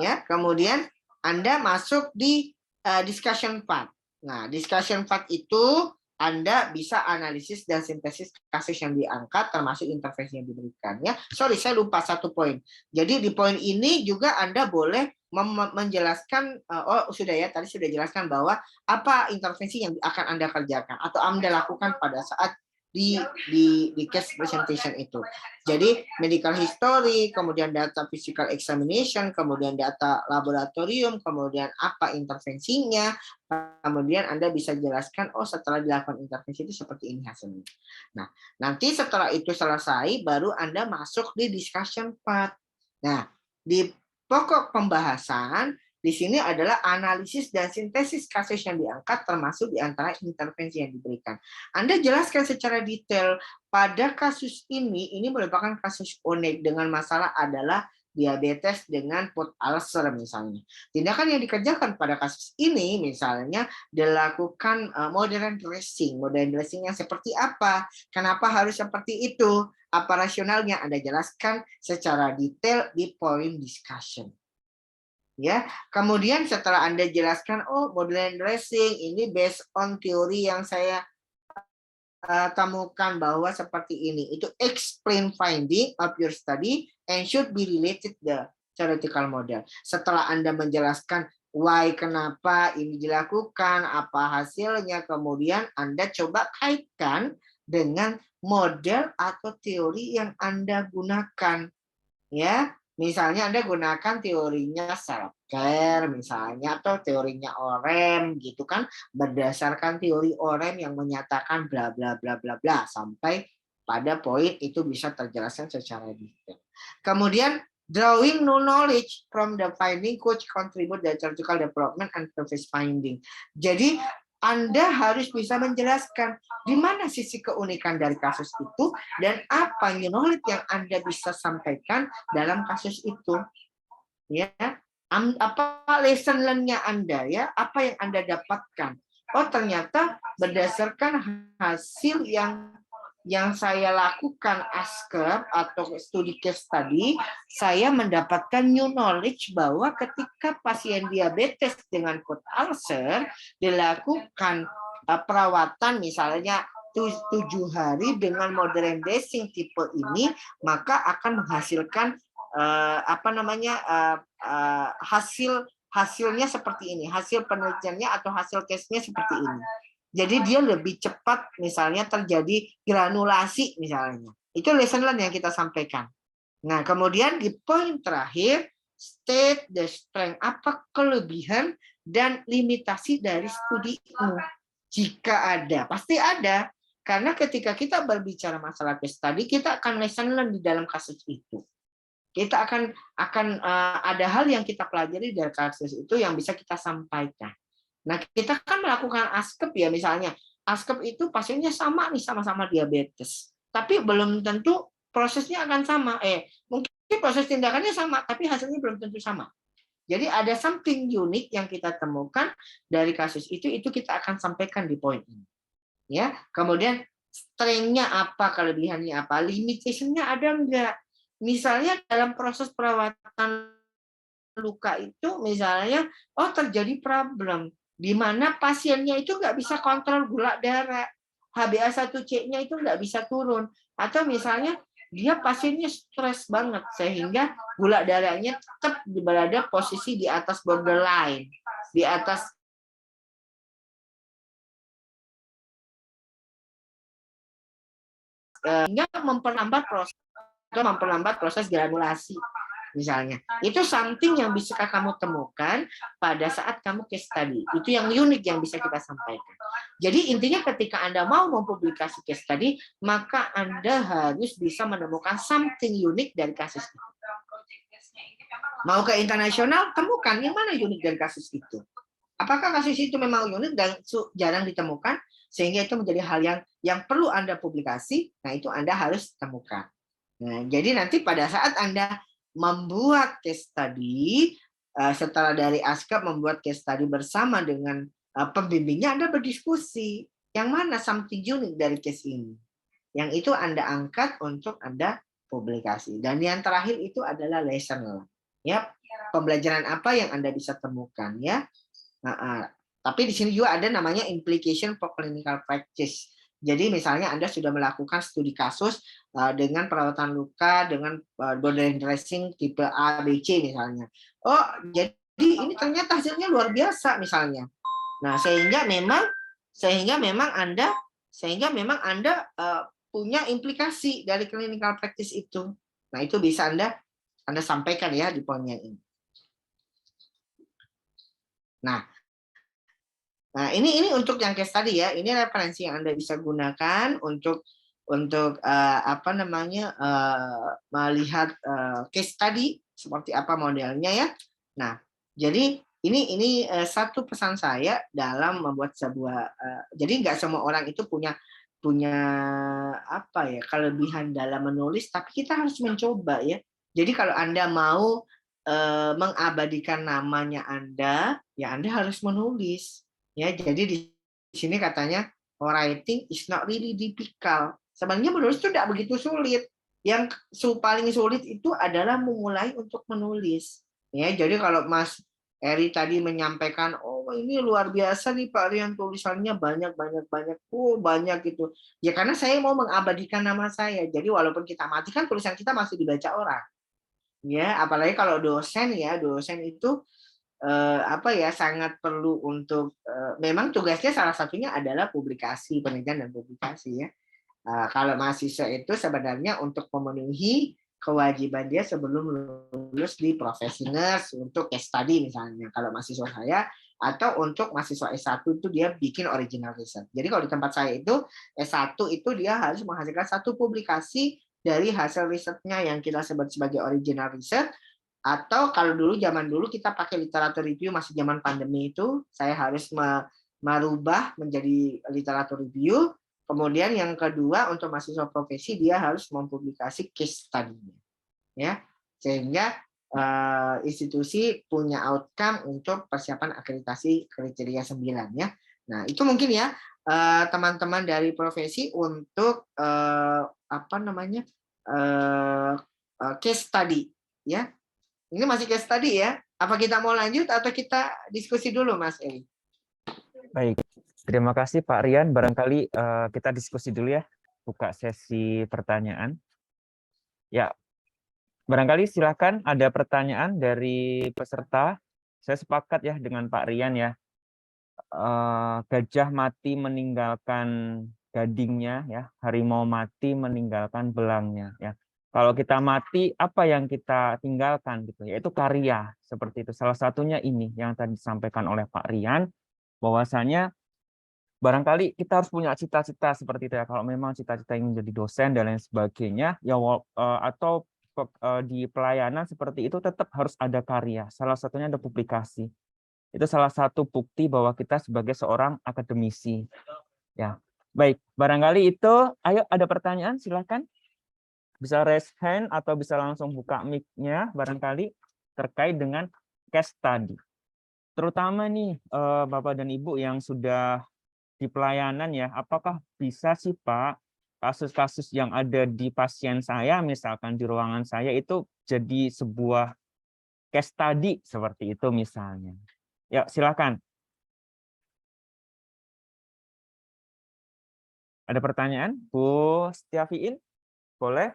Ya, kemudian Anda masuk di discussion part. Nah, discussion part itu Anda bisa analisis dan sintesis kasus yang diangkat termasuk intervensi yang diberikan ya. Sorry, saya lupa satu poin. Jadi di poin ini juga Anda boleh menjelaskan sudah ya, tadi sudah jelaskan bahwa apa intervensi yang akan Anda kerjakan atau Anda lakukan pada saat di case presentation itu. Jadi medical history, kemudian data physical examination, kemudian data laboratorium, kemudian apa intervensinya, kemudian Anda bisa jelaskan, oh setelah dilakukan intervensi itu seperti ini hasilnya. Nah, nanti setelah itu selesai, baru Anda masuk di discussion part. Nah, di pokok pembahasan, di sini adalah analisis dan sintesis kasus yang diangkat termasuk di antara intervensi yang diberikan. Anda jelaskan secara detail pada kasus ini merupakan kasus unik dengan masalah adalah diabetes dengan food ulcer misalnya. Tindakan yang dikerjakan pada kasus ini misalnya dilakukan modern dressing. Modern dressing yang seperti apa? Kenapa harus seperti itu? Apa rasionalnya? Anda jelaskan secara detail di point discussion. Ya, kemudian setelah Anda jelaskan, oh modern dressing ini based on teori yang saya temukan bahwa seperti ini. Itu explain finding of your study and should be related the theoretical model. Setelah Anda menjelaskan why, kenapa ini dilakukan, apa hasilnya, kemudian Anda coba kaitkan dengan model atau teori yang Anda gunakan. Ya, misalnya Anda gunakan teorinya self-care misalnya atau teorinya Orem gitu kan, berdasarkan teori Orem yang menyatakan bla bla bla bla bla sampai pada poin itu bisa terjelaskan secara detail. Kemudian drawing new knowledge from the finding could contribute the theoretical development and service finding. Jadi Anda harus bisa menjelaskan di mana sisi keunikan dari kasus itu dan apa new knowledge yang Anda bisa sampaikan dalam kasus itu. Ya, apa lesson learn-nya Anda ya, apa yang Anda dapatkan. Oh, ternyata berdasarkan hasil yang saya lakukan ASCEP atau studi case study, saya mendapatkan new knowledge bahwa ketika pasien diabetes dengan food ulcer dilakukan perawatan misalnya 7 hari dengan modern dressing tipe ini, maka akan menghasilkan hasilnya seperti ini, hasil penelitiannya atau hasil case-nya seperti ini. Jadi dia lebih cepat misalnya terjadi granulasi misalnya. Itu lesson learn yang kita sampaikan. Nah, kemudian di poin terakhir, state the strength, apa kelebihan dan limitasi dari studimu. Jika ada, pasti ada. Karena ketika kita berbicara masalah case study, kita akan lesson learn di dalam kasus itu. Kita akan ada hal yang kita pelajari dari kasus itu yang bisa kita sampaikan. Nah, kita kan melakukan ASCEP ya misalnya. ASCEP itu pasiennya sama nih, sama-sama diabetes. Tapi belum tentu prosesnya akan sama. Mungkin proses tindakannya sama, tapi hasilnya belum tentu sama. Jadi ada something unik yang kita temukan dari kasus itu kita akan sampaikan di poin ini. Ya, kemudian strength-nya apa, kelebihannya apa, limitation-nya ada enggak? Misalnya dalam proses perawatan luka itu misalnya, oh terjadi problem di mana pasiennya itu nggak bisa kontrol gula darah, HbA1c-nya itu nggak bisa turun, atau misalnya dia pasiennya stres banget sehingga gula darahnya tetap berada posisi di atas borderline, di atas hingga memperlambat proses granulasi. Misalnya, itu something yang bisa kamu temukan pada saat kamu case study. Itu yang unik yang bisa kita sampaikan. Jadi intinya ketika Anda mau mempublikasi case study, maka Anda harus bisa menemukan something unik dari kasus itu. Mau ke internasional, temukan yang mana unik dari kasus itu. Apakah kasus itu memang unik dan jarang ditemukan sehingga itu menjadi hal yang perlu Anda publikasi? Nah, itu Anda harus temukan. Nah, jadi nanti pada saat Anda membuat case study, setelah dari ASCAP membuat case study bersama dengan pembimbingnya, Anda berdiskusi yang mana something unique dari case ini. Yang itu Anda angkat untuk Anda publikasi. Dan yang terakhir itu adalah lesson learned. Ya, pembelajaran apa yang Anda bisa temukan ya. Tapi di sini juga ada namanya implication for clinical practice. Jadi misalnya Anda sudah melakukan studi kasus dengan perawatan luka dengan borderline dressing tipe A, B, C misalnya. Oh, jadi ini ternyata hasilnya luar biasa misalnya. Nah, sehingga memang Anda punya implikasi dari clinical practice itu. Nah, itu bisa Anda sampaikan ya di poinnya ini. Nah, ini untuk yang case tadi ya. Ini referensi yang Anda bisa gunakan untuk melihat case tadi seperti apa modelnya ya. Nah, jadi ini satu pesan saya dalam membuat sebuah jadi nggak semua orang itu punya apa ya kelebihan dalam menulis, tapi kita harus mencoba ya. Jadi kalau Anda mau mengabadikan namanya Anda, ya Anda harus menulis. Ya, jadi di sini katanya writing is not really difficult. Sebenarnya menulis itu tidak begitu sulit. Yang paling sulit itu adalah memulai untuk menulis. Ya, jadi kalau Mas Eri tadi menyampaikan, oh ini luar biasa nih Pak Rian tulisannya banyak banyak gitu. Ya karena saya mau mengabadikan nama saya. Jadi walaupun kita mati kan tulisan kita masih dibaca orang. Ya, apalagi kalau dosen itu sangat perlu untuk memang tugasnya salah satunya adalah publikasi, penelitian dan publikasi ya. Kalau mahasiswa itu sebenarnya untuk memenuhi kewajiban dia sebelum lulus di profesi nurse untuk case study misalnya kalau mahasiswa saya, atau untuk mahasiswa S1 itu dia bikin original research. Jadi kalau di tempat saya itu S1 itu dia harus menghasilkan satu publikasi dari hasil risetnya yang kita sebut sebagai original research. Atau kalau zaman dulu kita pakai literatur review masih zaman pandemi itu, saya harus merubah menjadi literatur review. Kemudian yang kedua untuk mahasiswa profesi dia harus mempublikasi case study-nya, ya, sehingga institusi punya outcome untuk persiapan akreditasi kriteria 9 ya. Nah itu mungkin ya teman-teman dari profesi untuk case study ya. Ini masih case study ya. Apa kita mau lanjut atau kita diskusi dulu, Mas Eli? Baik, terima kasih Pak Rian. Barangkali kita diskusi dulu ya, buka sesi pertanyaan. Ya, barangkali silakan ada pertanyaan dari peserta. Saya sepakat ya dengan Pak Rian ya. Gajah mati meninggalkan gadingnya ya, harimau mati meninggalkan belangnya ya. Kalau kita mati, apa yang kita tinggalkan gitu? Yaitu karya seperti itu. Salah satunya ini yang tadi disampaikan oleh Pak Rian, bahwasanya barangkali kita harus punya cita-cita seperti itu ya. Kalau memang cita-cita ingin menjadi dosen dan lain sebagainya, ya atau di pelayanan seperti itu tetap harus ada karya. Salah satunya ada publikasi. Itu salah satu bukti bahwa kita sebagai seorang akademisi. Ya, baik. Barangkali itu. Ayo, ada pertanyaan? Silakan. Bisa raise hand atau bisa langsung buka mic-nya barangkali terkait dengan case study. Terutama nih Bapak dan Ibu yang sudah di pelayanan ya, apakah bisa sih Pak kasus-kasus yang ada di pasien saya misalkan di ruangan saya itu jadi sebuah case study seperti itu misalnya. Ya, silakan. Ada pertanyaan? Bu Setiafiin? Boleh?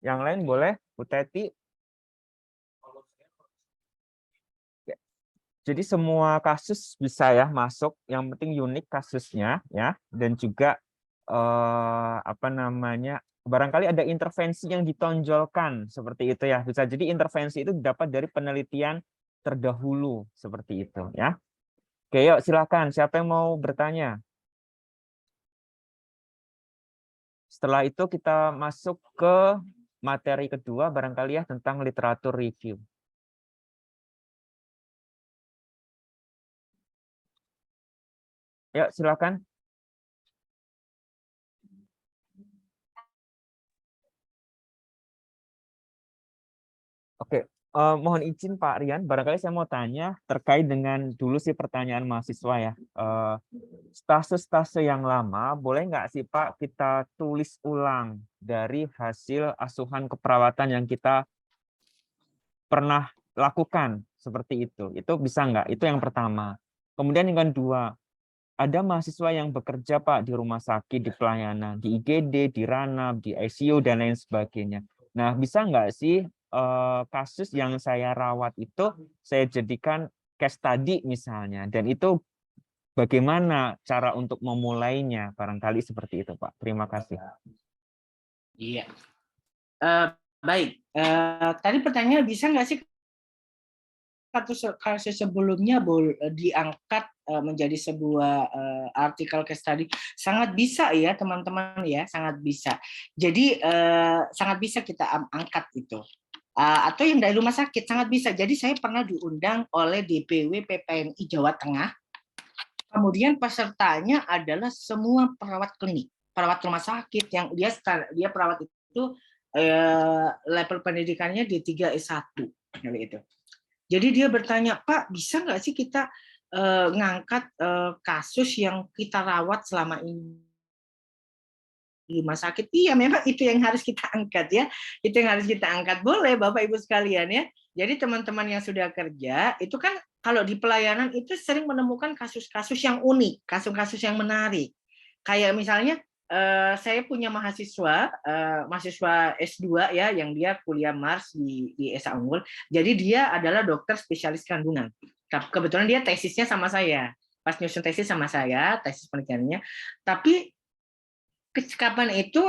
Yang lain boleh? Bu Teti? Jadi semua kasus bisa ya masuk, yang penting unik kasusnya ya, dan juga barangkali ada intervensi yang ditonjolkan seperti itu ya. Bisa jadi intervensi itu didapat dari penelitian terdahulu seperti itu ya. Oke, yuk silakan. Siapa yang mau bertanya? Setelah itu kita masuk ke materi kedua barangkali ya tentang literatur review. Ya, silakan. Oke, mohon izin Pak Rian, barangkali saya mau tanya terkait dengan dulu sih pertanyaan mahasiswa ya. Stase-stase yang lama, boleh nggak sih Pak kita tulis ulang dari hasil asuhan keperawatan yang kita pernah lakukan seperti itu? Itu bisa nggak? Itu yang pertama. Kemudian yang kedua, ada mahasiswa yang bekerja Pak di rumah sakit, di pelayanan, di IGD, di Ranab, di ICU, dan lain sebagainya. Nah, bisa nggak sih kasus yang saya rawat itu saya jadikan case study misalnya, dan itu bagaimana cara untuk memulainya? Barangkali seperti itu, Pak. Terima kasih. Iya. Baik. Tadi pertanyaannya bisa nggak sih kasus sebelumnya diangkat menjadi sebuah artikel case study? Sangat bisa ya teman-teman ya, sangat bisa. Jadi sangat bisa kita angkat itu. Atau yang dari rumah sakit sangat bisa. Jadi saya pernah diundang oleh DPW PPNI Jawa Tengah. Kemudian pesertanya adalah semua perawat klinik, perawat rumah sakit yang dia perawat itu level pendidikannya D3 S1 itu. Jadi dia bertanya, Pak, bisa nggak sih kita ngangkat kasus yang kita rawat selama ini di rumah sakit? Iya, memang itu yang harus kita angkat ya. Itu yang harus kita angkat. Boleh Bapak Ibu sekalian ya. Jadi teman-teman yang sudah kerja itu kan kalau di pelayanan itu sering menemukan kasus-kasus yang unik, kasus-kasus yang menarik. Kayak misalnya saya punya mahasiswa S2 ya yang dia kuliah Mars di Esa Unggul. Jadi dia adalah dokter spesialis kandungan. Kebetulan dia tesisnya sama saya. Pas nyusun tesis sama saya, tesis penelitiannya. Tapi kapan itu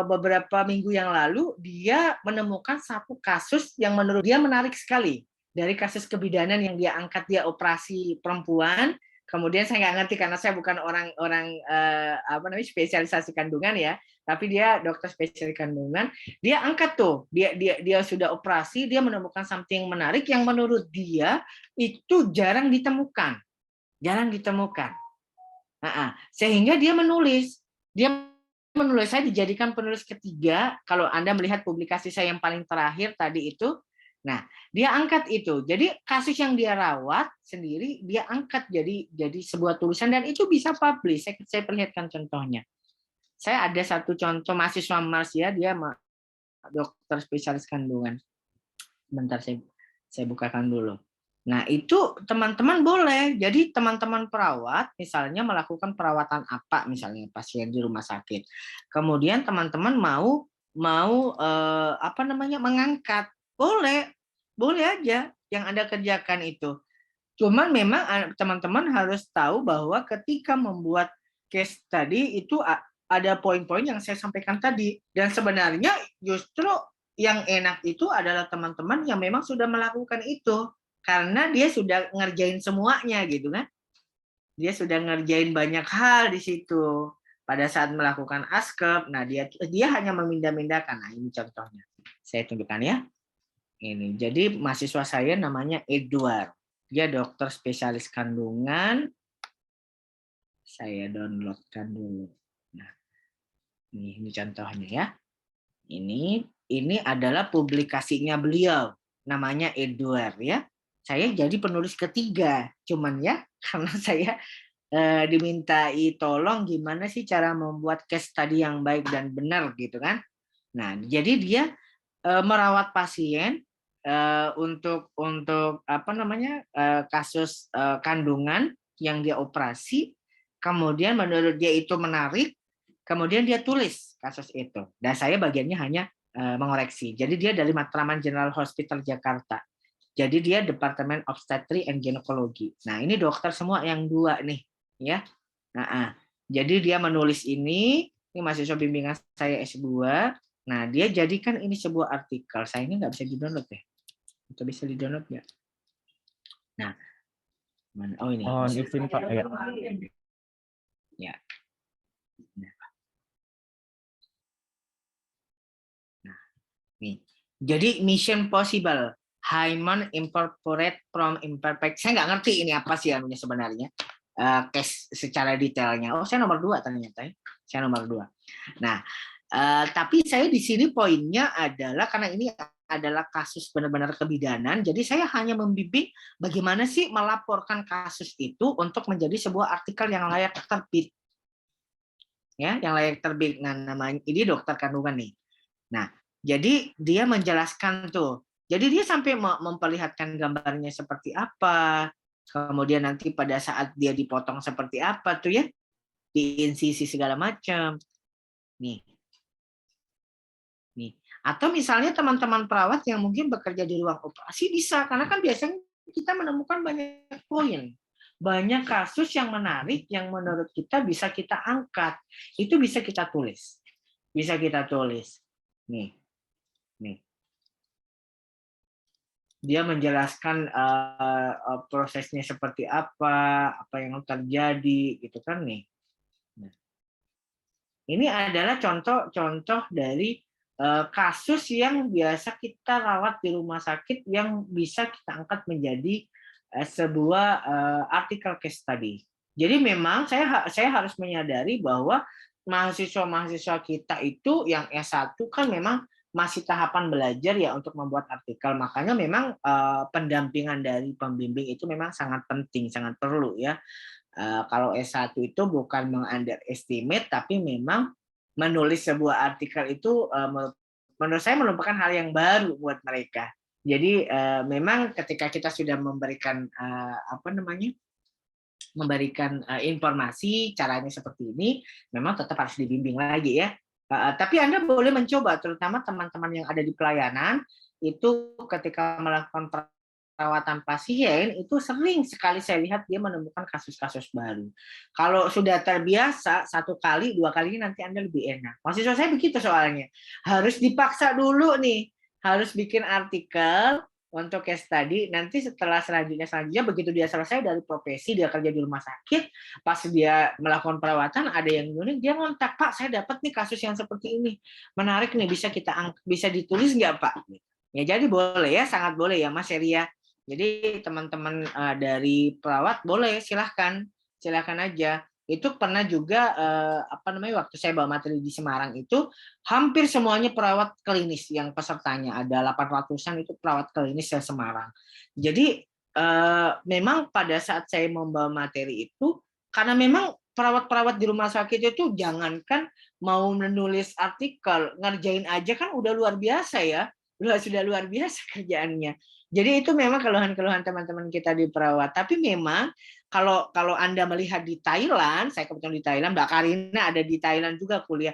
beberapa minggu yang lalu dia menemukan satu kasus yang menurut dia menarik sekali dari kasus kebidanan yang dia angkat. Dia operasi perempuan, kemudian saya nggak ngerti karena saya bukan orang spesialisasi kandungan ya, tapi dia dokter spesialis kandungan. Dia angkat tuh, dia sudah operasi, dia menemukan something menarik yang menurut dia itu jarang ditemukan. Sehingga dia menulis saya dijadikan penulis ketiga. Kalau Anda melihat publikasi saya yang paling terakhir tadi itu, nah dia angkat itu. Jadi kasus yang dia rawat sendiri dia angkat jadi sebuah tulisan dan itu bisa publish. Saya perlihatkan contohnya. Saya ada satu contoh mahasiswa Mars ya, dia dokter spesialis kandungan. Bentar saya bukakan dulu. Nah, itu teman-teman boleh. Jadi teman-teman perawat misalnya melakukan perawatan apa misalnya pasien di rumah sakit. Kemudian teman-teman mau mengangkat. Boleh aja yang Anda kerjakan itu. Cuman memang teman-teman harus tahu bahwa ketika membuat case tadi itu ada poin-poin yang saya sampaikan tadi, dan sebenarnya justru yang enak itu adalah teman-teman yang memang sudah melakukan itu. Karena dia sudah ngerjain semuanya gitu kan. Dia sudah ngerjain banyak hal di situ. Pada saat melakukan askep, nah dia hanya memindah-mindahkan. Nah, ini contohnya. Saya tunjukkan ya. Ini. Jadi mahasiswa saya namanya Edward. Dia dokter spesialis kandungan. Saya downloadkan dulu. Nah, ini contohnya ya. Ini adalah publikasinya beliau. Namanya Edward ya. Saya jadi penulis ketiga, cuman ya karena saya dimintai tolong gimana sih cara membuat case study yang baik dan benar gitu kan. Nah, jadi dia merawat pasien untuk kasus kandungan yang dia operasi, kemudian menurut dia itu menarik, kemudian dia tulis kasus itu. Dan saya bagiannya hanya mengoreksi. Jadi dia dari Matraman General Hospital Jakarta. Jadi dia Departemen Obstetri and Gynecology. Nah, ini dokter semua yang dua nih, ya. Jadi dia menulis ini mahasiswa bimbingan saya S2. Nah, dia jadikan ini sebuah artikel. Saya ini nggak bisa di-download ya. Atau bisa di-download nggak? Nah, mana? Oh ini. Oh, izin Pak. Ya. Nah, nih. Jadi Mission Possible. Hymen Incorporate from Imperfect. Saya nggak ngerti ini apa sih anunya sebenarnya. case secara detailnya. Oh, saya nomor 2 ternyata ya. Saya nomor 2. Nah, tapi saya di sini poinnya adalah karena ini adalah kasus benar-benar kebidanan, jadi saya hanya membimbing bagaimana sih melaporkan kasus itu untuk menjadi sebuah artikel yang layak terbit. Ya, yang layak terbit. Nah, namanya ini dokter kandungan nih. Nah, jadi dia menjelaskan tuh. Jadi dia sampai memperlihatkan gambarnya seperti apa, kemudian nanti pada saat dia dipotong seperti apa tuh ya, diinsisi segala macam. Nih. Nih. Atau misalnya teman-teman perawat yang mungkin bekerja di ruang operasi bisa, karena kan biasanya kita menemukan banyak poin. Banyak kasus yang menarik yang menurut kita bisa kita angkat. Itu bisa kita tulis. Bisa kita tulis. Nih. Nih. Dia menjelaskan prosesnya seperti apa yang terjadi, gitu kan nih. Nah, ini adalah contoh-contoh dari kasus yang biasa kita rawat di rumah sakit yang bisa kita angkat menjadi sebuah artikel case study. Jadi memang saya harus menyadari bahwa mahasiswa-mahasiswa kita itu yang S1 kan memang masih tahapan belajar ya untuk membuat artikel. Makanya memang pendampingan dari pembimbing itu memang sangat penting, sangat perlu ya. Kalau S1 itu bukan meng-underestimate, tapi memang menulis sebuah artikel itu menurut saya merupakan hal yang baru buat mereka. Jadi memang ketika kita sudah memberikan informasi caranya seperti ini, memang tetap harus dibimbing lagi ya. Tapi Anda boleh mencoba, terutama teman-teman yang ada di pelayanan, itu ketika melakukan perawatan pasien, itu sering sekali saya lihat dia menemukan kasus-kasus baru. Kalau sudah terbiasa, 1 kali, 2 kali nanti Anda lebih enak. Mahasiswa saya begitu soalnya. Harus dipaksa dulu nih, harus bikin artikel, untuk case study, nanti selanjutnya begitu dia selesai dari profesi, dia kerja di rumah sakit, pas dia melakukan perawatan, ada yang unik, dia ngontak, Pak, saya dapat nih kasus yang seperti ini, menarik nih, bisa ditulis nggak Pak? Ya jadi boleh ya, sangat boleh ya Mas Eria. Jadi teman-teman dari perawat boleh, silahkan aja. Itu pernah juga waktu saya bawa materi di Semarang itu hampir semuanya perawat klinis yang pesertanya, ada 800-an itu perawat klinis di Semarang. Jadi memang pada saat saya membawa materi itu, karena memang perawat-perawat di rumah sakit itu jangankan mau menulis artikel, ngerjain aja kan udah luar biasa ya, sudah luar biasa kerjaannya. Jadi itu memang keluhan-keluhan teman-teman kita di perawat. Tapi memang kalau Anda melihat di Thailand, saya kebetulan di Thailand, Mbak Karina ada di Thailand juga kuliah.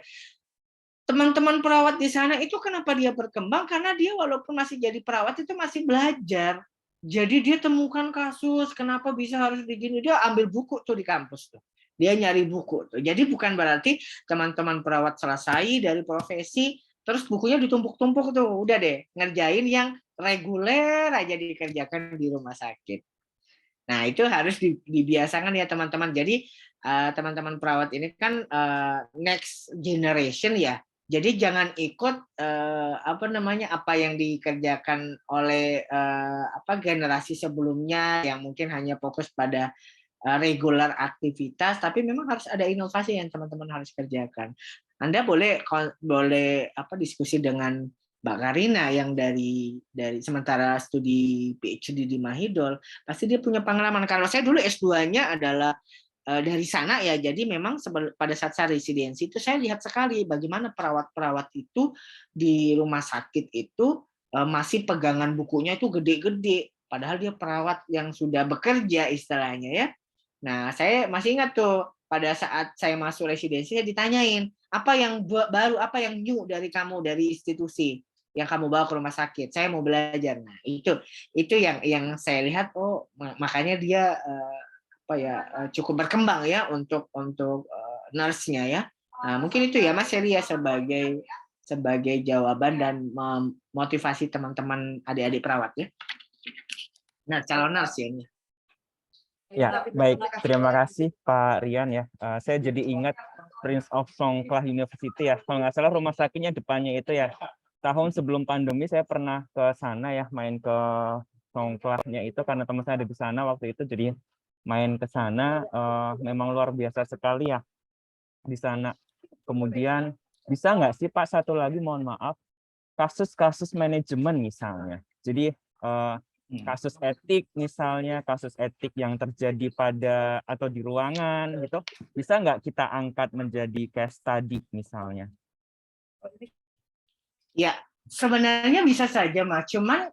Teman-teman perawat di sana itu kenapa dia berkembang? Karena dia walaupun masih jadi perawat itu masih belajar. Jadi dia temukan kasus, kenapa bisa harus begini, dia ambil buku tuh di kampus tuh. Dia nyari buku tuh. Jadi bukan berarti teman-teman perawat selesai dari profesi, terus bukunya ditumpuk-tumpuk tuh, udah deh ngerjain yang reguler aja dikerjakan di rumah sakit. Nah, itu harus dibiasakan ya teman-teman. Jadi teman-teman perawat ini kan next generation ya. Jadi jangan ikut apa yang dikerjakan oleh generasi sebelumnya yang mungkin hanya fokus pada regular aktivitas, tapi memang harus ada inovasi yang teman-teman harus kerjakan. Anda boleh diskusi dengan Mbak Karina yang dari sementara studi PhD di Mahidol, pasti dia punya pengalaman. Kalau saya dulu S2-nya adalah dari sana ya, jadi memang pada saat saya residensi itu saya lihat sekali bagaimana perawat-perawat itu di rumah sakit itu masih pegangan bukunya itu gede-gede, padahal dia perawat yang sudah bekerja istilahnya ya. Nah, saya masih ingat tuh pada saat saya masuk residensi saya ditanyain, apa yang baru, apa yang new dari kamu dari institusi yang kamu bawa ke rumah sakit? Saya mau belajar. Nah, itu yang saya lihat, oh makanya dia cukup berkembang ya untuk nurse-nya ya. Nah, mungkin itu ya Mas Heri ya sebagai jawaban dan memotivasi teman-teman adik-adik perawat ya. Nah, calon nurse ya ini. Ya, baik. Terima kasih Pak Rian ya. Saya jadi ingat Prince of Songkhla University ya. Kalau nggak salah rumah sakitnya depannya itu ya. Tahun sebelum pandemi saya pernah ke sana ya, main ke Songkhlanya itu karena teman saya ada di sana waktu itu. Jadi main ke sana, memang luar biasa sekali ya di sana. Kemudian bisa nggak sih Pak satu lagi, mohon maaf, kasus-kasus manajemen misalnya. Jadi kasus etik misalnya, kasus etik yang terjadi pada atau di ruangan gitu, bisa nggak kita angkat menjadi case study misalnya? Ya, sebenarnya bisa saja, Mas. Cuman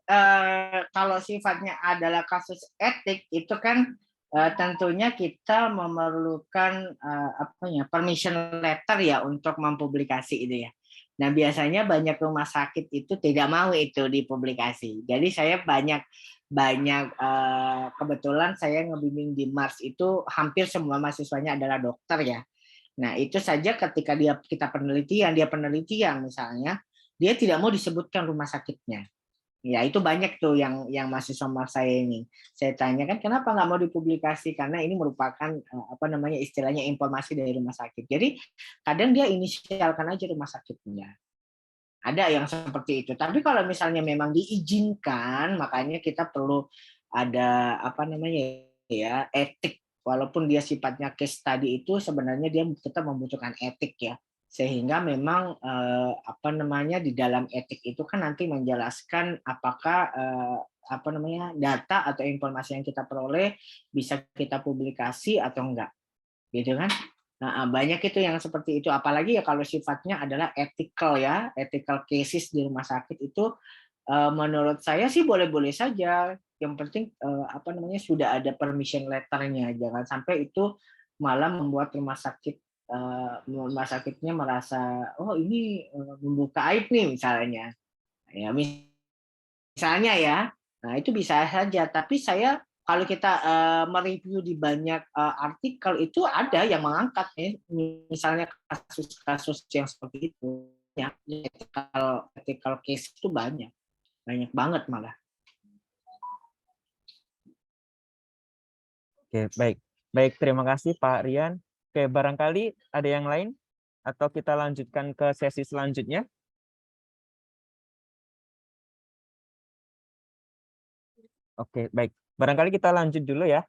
kalau sifatnya adalah kasus etik itu kan tentunya kita memerlukan permission letter ya untuk mempublikasi itu ya. Nah, biasanya banyak rumah sakit itu tidak mau itu dipublikasi. Jadi saya banyak kebetulan saya ngebimbing di Mars itu hampir semua mahasiswanya adalah dokter ya. Nah, itu saja ketika kita penelitian misalnya, dia tidak mau disebutkan rumah sakitnya. Ya, itu banyak tuh yang mahasiswa saya ini. Saya tanya kan kenapa nggak mau dipublikasi, karena ini merupakan istilahnya informasi dari rumah sakit. Jadi kadang dia inisialkan aja rumah sakitnya. Ada yang seperti itu. Tapi kalau misalnya memang diizinkan, makanya kita perlu ada etik. Walaupun dia sifatnya case study itu sebenarnya dia tetap membutuhkan etik ya. Sehingga memang di dalam etik itu kan nanti menjelaskan apakah data atau informasi yang kita peroleh bisa kita publikasi atau enggak. Gitu kan? Nah, banyak itu yang seperti itu. Apalagi ya kalau sifatnya adalah ethical ya, ethical cases di rumah sakit itu menurut saya sih boleh-boleh saja. Yang penting sudah ada permission letternya. Jangan sampai itu malah membuat rumah sakitnya merasa oh ini membuka aib nih misalnya. Ya misalnya ya. Nah, itu bisa saja. Tapi saya kalau kita mereview di banyak artikel itu ada yang mengangkat ya, misalnya kasus-kasus yang seperti itu ya, ethical case itu banyak banget malah. Oke, baik. Baik, terima kasih Pak Rian. Oke, barangkali ada yang lain atau kita lanjutkan ke sesi selanjutnya? Oke, baik. Barangkali kita lanjut dulu ya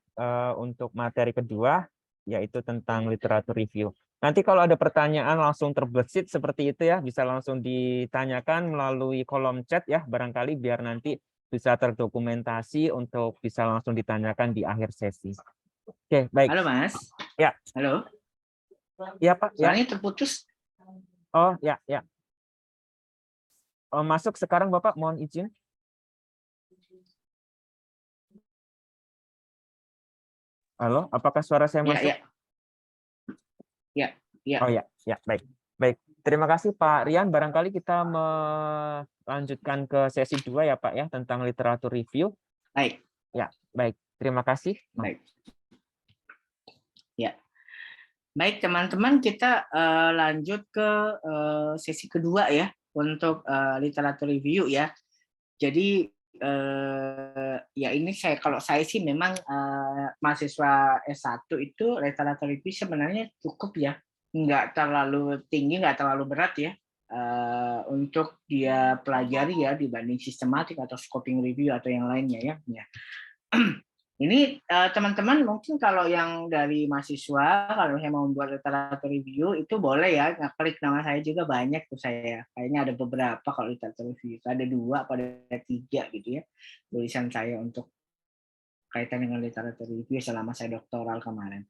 untuk materi kedua, yaitu tentang literatur review. Nanti kalau ada pertanyaan langsung terbesit seperti itu ya, bisa langsung ditanyakan melalui kolom chat ya, barangkali biar nanti bisa terdokumentasi untuk bisa langsung ditanyakan di akhir sesi. Oke, baik. Halo Mas. Ya. Halo. Ya Pak. Soalnya terputus. Oh ya, ya. Masuk sekarang Bapak, mohon izin. Halo, apakah suara saya masuk? Ya. Oh ya, ya, baik. Baik, terima kasih Pak Rian. Barangkali kita melanjutkan ke sesi 2 ya Pak ya, tentang literatur review. Baik. Ya, baik. Terima kasih. Baik. Ya. Baik teman-teman, kita lanjut ke sesi kedua ya untuk literatur review ya. Jadi ya ini kalau saya sih memang mahasiswa S1 itu literatur review sebenarnya cukup ya, nggak terlalu tinggi, nggak terlalu berat ya untuk dia pelajari ya dibanding sistematik atau scoping review atau yang lainnya ya. Ini teman-teman mungkin kalau yang dari mahasiswa, kalau saya mau membuat literatur review itu boleh ya, ngeklik nama saya juga banyak tuh saya. Kayaknya ada beberapa kalau literatur review, ada 2 atau ada 3 gitu ya tulisan saya untuk kaitan dengan literatur review selama saya doktoral kemarin.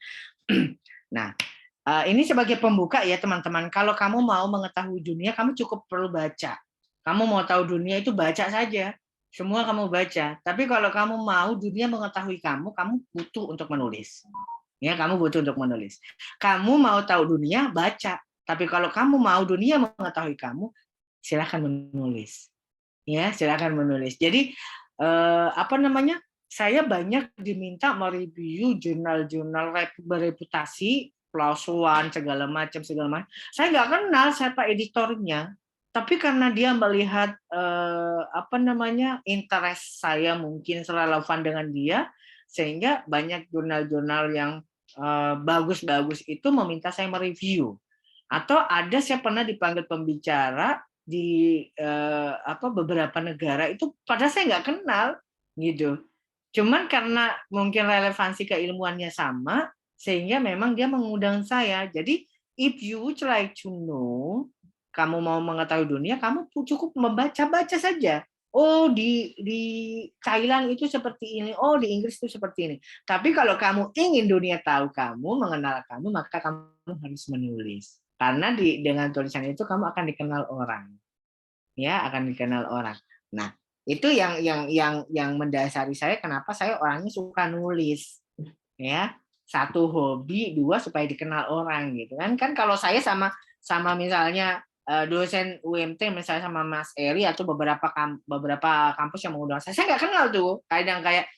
Nah, ini sebagai pembuka ya teman-teman. Kalau kamu mau mengetahui dunia, kamu cukup perlu baca. Kamu mau tahu dunia itu baca saja. Semua kamu baca. Tapi kalau kamu mau dunia mengetahui kamu butuh untuk menulis. Ya, kamu butuh untuk menulis. Kamu mau tahu dunia, baca. Tapi kalau kamu mau dunia mengetahui kamu, silakan menulis. Ya, silakan menulis. Jadi saya banyak diminta mereview jurnal-jurnal bereputasi, PLOS ONE segala macam. Saya nggak kenal siapa editornya. Tapi karena dia melihat interest saya mungkin relevan dengan dia, sehingga banyak jurnal-jurnal yang bagus-bagus itu meminta saya mereview. Atau ada saya pernah dipanggil pembicara di beberapa negara itu, padahal saya nggak kenal gitu. Cuman karena mungkin relevansi keilmuannya sama, sehingga memang dia mengundang saya. Jadi, if you would like to know, kamu mau mengetahui dunia, kamu cukup membaca-baca saja. Oh, di Thailand itu seperti ini. Oh, di Inggris itu seperti ini. Tapi kalau kamu ingin dunia tahu kamu, mengenal kamu, maka kamu harus menulis. Karena dengan tulisan itu kamu akan dikenal orang. Ya, akan dikenal orang. Nah, itu yang mendasari saya kenapa saya orangnya suka nulis. Ya. Satu hobi, dua supaya dikenal orang gitu kan. Kan kalau saya sama misalnya dosen UMT misalnya sama Mas Eri atau beberapa kampus yang mengundang saya nggak kenal tuh. Kadang kayak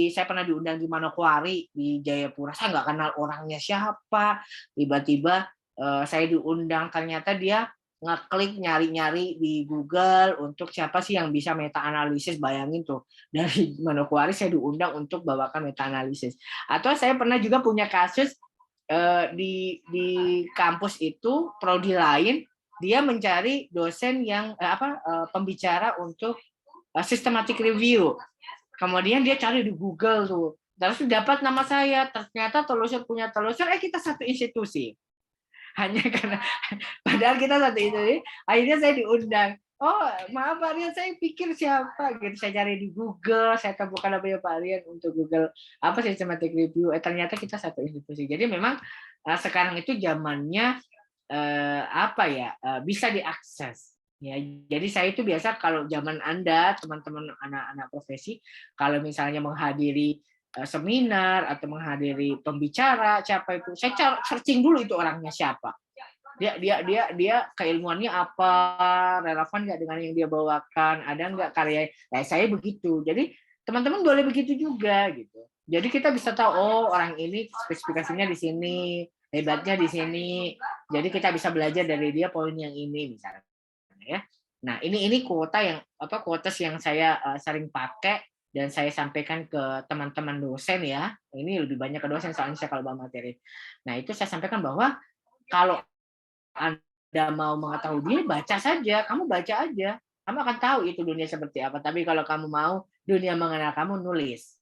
saya pernah diundang di Manokwari di Jayapura, saya nggak kenal orangnya siapa. Tiba-tiba saya diundang, ternyata dia ngeklik nyari-nyari di Google untuk siapa sih yang bisa meta analisis. Bayangin tuh, dari Manokwari saya diundang untuk bawakan meta analisis. Atau saya pernah juga punya kasus di kampus itu prodi lain, dia mencari dosen yang pembicara untuk systematic review. Kemudian dia cari di Google tuh, terus dapat nama saya. Ternyata telusur punya telusur, kita satu institusi. Hanya karena padahal kita satu itu, akhirnya saya diundang. Oh, maaf Pak Rian, saya pikir siapa gitu. Saya cari di Google, saya temukan namanya Pak Rian untuk Google apa systematic review. Ternyata kita satu institusi. Jadi memang sekarang itu zamannya bisa diakses. Ya, jadi saya itu biasa kalau zaman Anda, teman-teman anak-anak profesi, kalau misalnya menghadiri seminar atau menghadiri pembicara siapa itu, saya searching dulu itu orangnya siapa, dia keilmuannya apa, relevan nggak dengan yang dia bawakan, ada nggak karya. Saya begitu. Jadi teman-teman boleh begitu juga gitu. Jadi kita bisa tahu, oh orang ini spesifikasinya di sini, hebatnya di sini. Jadi kita bisa belajar dari dia poin yang ini misalnya ya. Nah, ini kuota yang saya sering pakai dan saya sampaikan ke teman-teman dosen ya. Ini lebih banyak ke dosen soalnya saya kalau bawa materi. Nah, itu saya sampaikan bahwa kalau Anda mau mengetahui dunia, baca saja. Kamu baca aja. Kamu akan tahu itu dunia seperti apa. Tapi kalau kamu mau dunia mengenal kamu, nulis.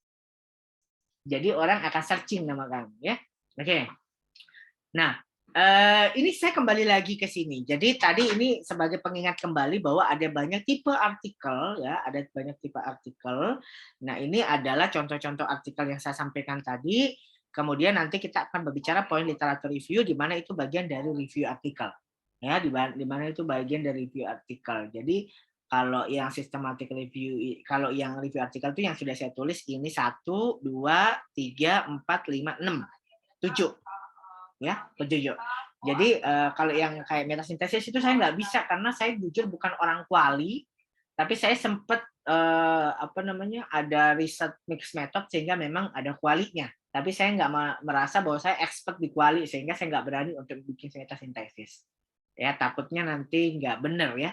Jadi orang akan searching nama kamu ya. Oke. Nah, ini saya kembali lagi ke sini. Jadi tadi ini sebagai pengingat kembali bahwa ada banyak tipe artikel ya, ada banyak tipe artikel. Nah, ini adalah contoh-contoh artikel yang saya sampaikan tadi. Kemudian nanti kita akan berbicara poin literatur review di mana itu bagian dari review artikel. Ya, di mana itu bagian dari review artikel. Jadi kalau yang systematic review, kalau yang review artikel itu yang sudah saya tulis ini 1, 2, 3, 4, 5, 6, 7. Ya, petunjuk. Jadi kalau yang kayak metasintesis itu saya nggak bisa karena saya jujur bukan orang kuali, tapi saya sempat ada riset mix method sehingga memang ada kualinya. Tapi saya nggak merasa bahwa saya expert di kuali sehingga saya nggak berani untuk bikin metasintesis. Ya takutnya nanti nggak benar ya.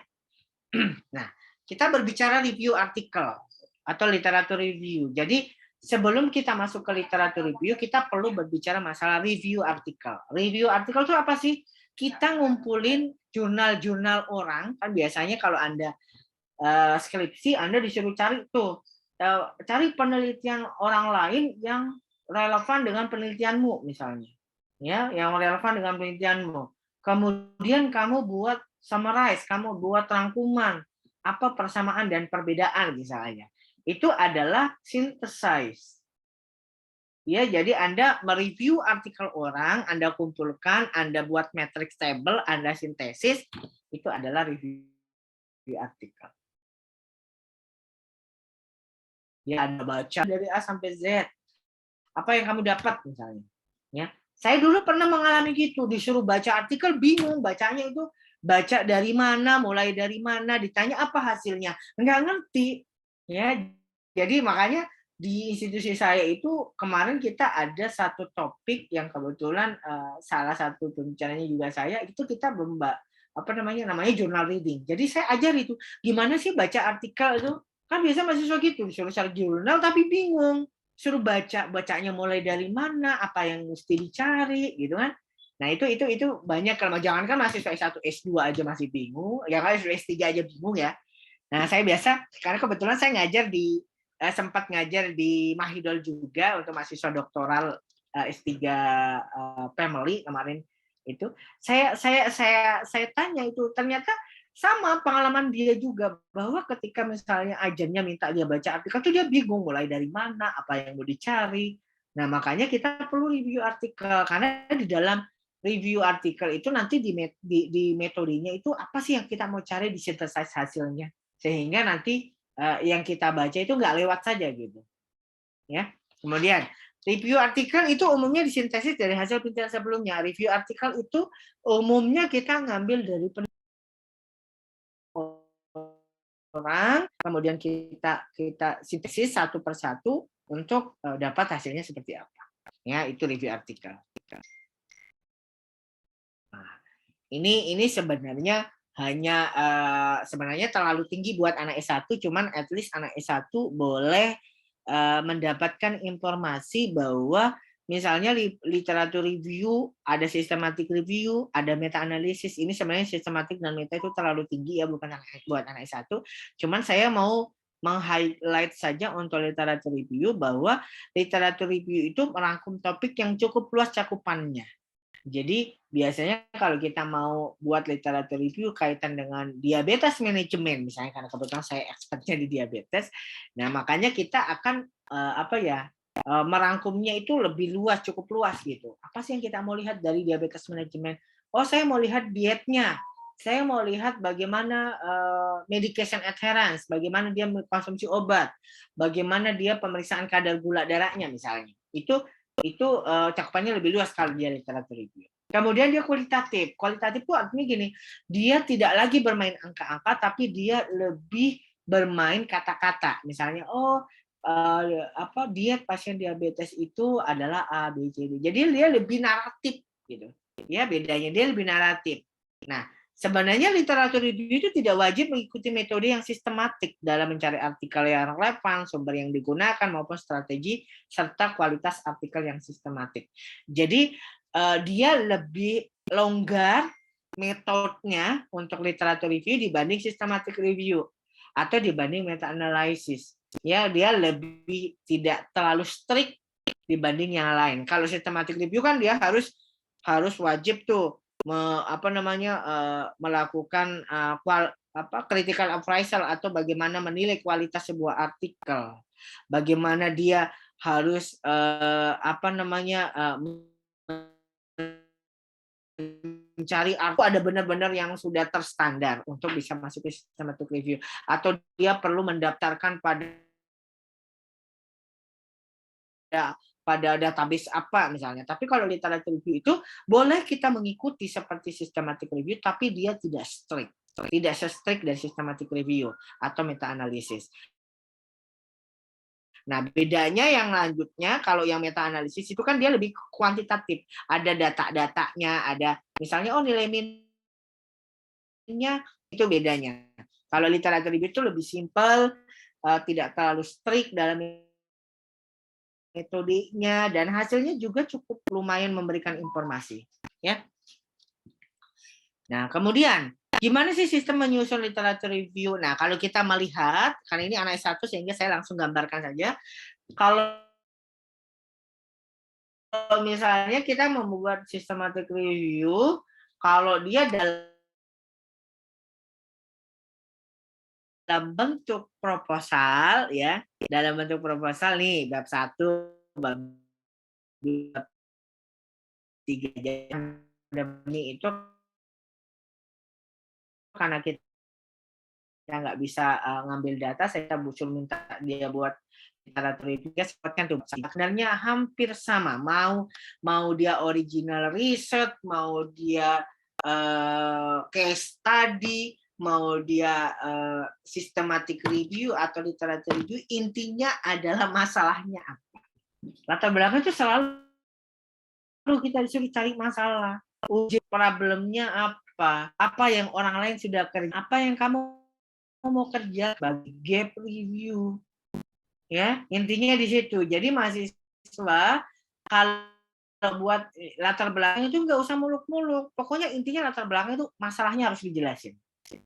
Nah, kita berbicara review artikel atau literatur review. Jadi sebelum kita masuk ke literatur review, kita perlu berbicara masalah review artikel. Review artikel itu apa sih? Kita ngumpulin jurnal-jurnal orang, kan biasanya kalau Anda skripsi, Anda disuruh cari cari penelitian orang lain yang relevan dengan penelitianmu misalnya. Ya, yang relevan dengan penelitianmu. Kemudian kamu buat summarize, kamu buat rangkuman apa persamaan dan perbedaan misalnya. Itu adalah synthesize. Ya, jadi Anda mereview artikel orang, Anda kumpulkan, Anda buat matrix table, Anda sintesis, itu adalah review artikel. Ya, Anda baca dari A sampai Z. Apa yang kamu dapat misalnya. Ya. Saya dulu pernah mengalami gitu, disuruh baca artikel bingung, bacanya itu baca dari mana, mulai dari mana, ditanya apa hasilnya. Nggak ngerti. Ya, jadi makanya di institusi saya itu kemarin kita ada satu topik yang kebetulan salah satu pembicaranya juga saya, itu kita namanya journal reading. Jadi saya ajar itu gimana sih baca artikel itu. Kan biasa mahasiswa gitu disuruh cari jurnal tapi bingung, suruh bacanya mulai dari mana, apa yang mesti dicari gitu kan. Nah, itu banyak, kalau jangankan mahasiswa S1 S2 aja masih bingung, ya kan S3 aja bingung ya. Nah, saya biasa karena kebetulan saya ngajar di sempat ngajar di Mahidol juga untuk mahasiswa doktoral S3 family kemarin itu. Saya tanya itu, ternyata sama pengalaman dia juga, bahwa ketika misalnya ajannya minta dia baca artikel tuh dia bingung mulai dari mana, apa yang mau dicari. Nah, makanya kita perlu review artikel, karena di dalam review artikel itu nanti di metodenya itu apa sih yang kita mau cari, disintesis hasilnya, sehingga nanti yang kita baca itu nggak lewat saja gitu. Ya. Kemudian review artikel itu umumnya disintesis dari hasil penelitian sebelumnya. Review artikel itu umumnya kita ngambil dari orang, kemudian kita sintesis satu persatu untuk dapat hasilnya seperti apa. Ya, itu review artikel. Nah, ini sebenarnya sebenarnya terlalu tinggi buat anak S1, cuman at least anak S1 boleh mendapatkan informasi bahwa misalnya literatur review, ada systematic review, ada meta analisis. Ini sebenarnya systematic dan meta itu terlalu tinggi ya, bukan buat anak S1. Cuman saya mau meng-highlight saja untuk literatur review bahwa literatur review itu merangkum topik yang cukup luas cakupannya. Jadi biasanya kalau kita mau buat literatur review kaitan dengan diabetes manajemen misalnya, karena kebetulan saya expertnya di diabetes, nah makanya kita akan merangkumnya itu lebih luas, cukup luas gitu. Apa sih yang kita mau lihat dari diabetes manajemen? Oh, saya mau lihat dietnya, saya mau lihat bagaimana medication adherence, bagaimana dia mengkonsumsi obat, bagaimana dia pemeriksaan kadar gula darahnya misalnya. Itu cakupannya lebih luas kalau dia literatur review. Kemudian dia kualitatif. Kualitatif itu artinya gini, dia tidak lagi bermain angka-angka, tapi dia lebih bermain kata-kata. Misalnya, diet pasien diabetes itu adalah A, B, C, D. Jadi dia lebih naratif gitu. Ya, bedanya dia lebih naratif. Nah, sebenarnya literatur review itu tidak wajib mengikuti metode yang sistematik dalam mencari artikel yang relevan, sumber yang digunakan, maupun strategi serta kualitas artikel yang sistematik. Jadi dia lebih longgar metodenya untuk literatur review dibanding systematic review atau dibanding meta analysis. Ya, dia lebih tidak terlalu strict dibanding yang lain. Kalau systematic review kan dia harus wajib tuh melakukan critical appraisal atau bagaimana menilai kualitas sebuah artikel, bagaimana dia harus mencari ada benar-benar yang sudah terstandar untuk bisa masuk ke systematic review, atau dia perlu mendaftarkan pada database apa misalnya. Tapi kalau literatur review itu boleh kita mengikuti seperti systematic review, tapi dia tidak strict, tidak se-strict dari systematic review atau meta analisis. Nah, bedanya yang lanjutnya, kalau yang meta analisis itu kan dia lebih kuantitatif, ada data-datanya, ada misalnya nilai minnya, itu bedanya. Kalau literatur review itu lebih simpel, tidak terlalu strict dalam metodenya, dan hasilnya juga cukup lumayan memberikan informasi, ya. Nah, kemudian gimana sih sistem menyusun literatur review? Nah, kalau kita melihat, karena ini anak S1 sehingga saya langsung gambarkan saja. Kalau misalnya kita membuat systematic review, kalau dia dalam bentuk proposal, ya, dalam bentuk proposal nih, bab 1, bab 2, 3, itu karena kita nggak bisa ngambil data, saya minta dia buat literatur review, sebutkan tuh sebenarnya hampir sama, mau dia original research, mau dia case study, mau dia systematic review atau literatur review, intinya adalah masalahnya apa. Latar belakang itu selalu kita disuruh cari masalah, uji problemnya apa yang orang lain sudah kerja, apa yang kamu mau kerja, bagi gap review, ya, intinya di situ. Jadi mahasiswa kalau buat latar belakang itu nggak usah muluk-muluk, pokoknya intinya latar belakang itu masalahnya harus dijelasin.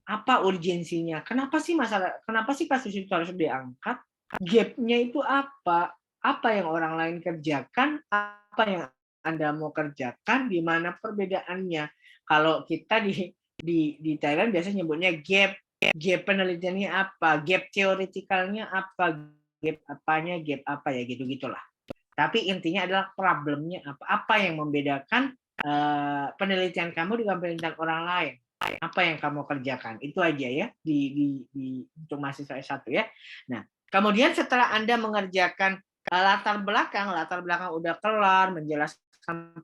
Apa urgensinya? Kenapa sih kasus itu harus diangkat? Gap-nya itu apa? Apa yang orang lain kerjakan, apa yang Anda mau kerjakan, di mana perbedaannya. Kalau kita di Thailand biasanya nyebutnya gap. Gap penelitiannya apa? Gap teoretikalnya apa? Gap apanya? Gap apa ya? Gitu-gitulah. Tapi intinya adalah problemnya apa? Apa yang membedakan penelitian kamu dengan penelitian orang lain? Apa yang kamu kerjakan? Itu aja ya untuk mahasiswa S1 ya. Nah, kemudian setelah Anda mengerjakan latar belakang udah kelar, menjelaskan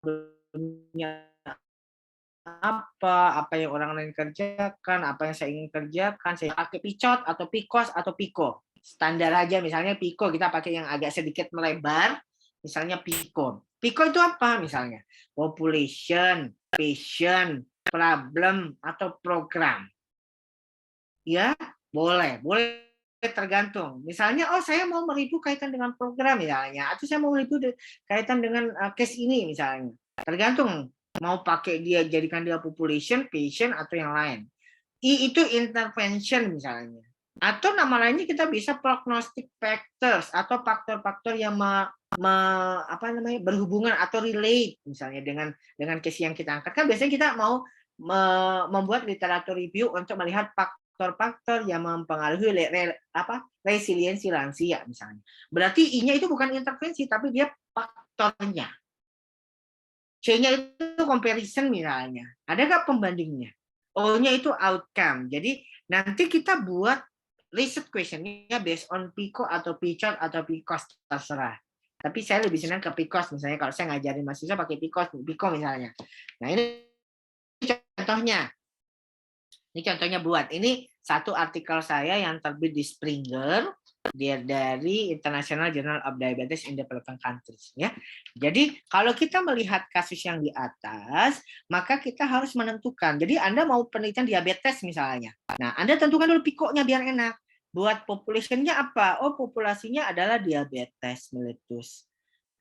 problemnya apa yang orang lain kerjakan, apa yang saya ingin kerjakan, saya pakai picot atau picos atau pico. Standar aja, misalnya pico kita pakai yang agak sedikit melebar, misalnya pico. Pico itu apa misalnya? Population, patient, problem, atau program. Ya, boleh tergantung. Misalnya, oh saya mau mereview kaitan dengan program misalnya, atau saya mau mereview kaitan dengan case ini misalnya. Tergantung mau pakai dia jadikan dia population, patient, atau yang lain. I itu intervention misalnya. Atau nama lainnya kita bisa prognostic factors atau faktor-faktor yang berhubungan atau relate misalnya dengan case yang kita angkat. Kan biasanya kita mau membuat literatur review untuk melihat faktor-faktor yang mempengaruhi resiliensi lansia misalnya. Berarti I-nya itu bukan intervensi tapi dia faktornya. C-nya itu comparison misalnya. Ada nggak pembandingnya? O-nya itu outcome. Jadi nanti kita buat research question-nya based on PICO atau PICOT atau PICOS, terserah. Tapi saya lebih senang ke PICOS misalnya kalau saya ngajarin mahasiswa pakai PICO misalnya. Nah ini contohnya. Ini contohnya buat. Ini satu artikel saya yang terbit di Springer dia dari International Journal of Diabetes in Developing Countries ya. Jadi kalau kita melihat kasus yang di atas, maka kita harus menentukan. Jadi Anda mau penelitian diabetes misalnya. Nah, Anda tentukan dulu pikonya biar enak. Buat populasinya apa? Oh, populasinya adalah diabetes mellitus.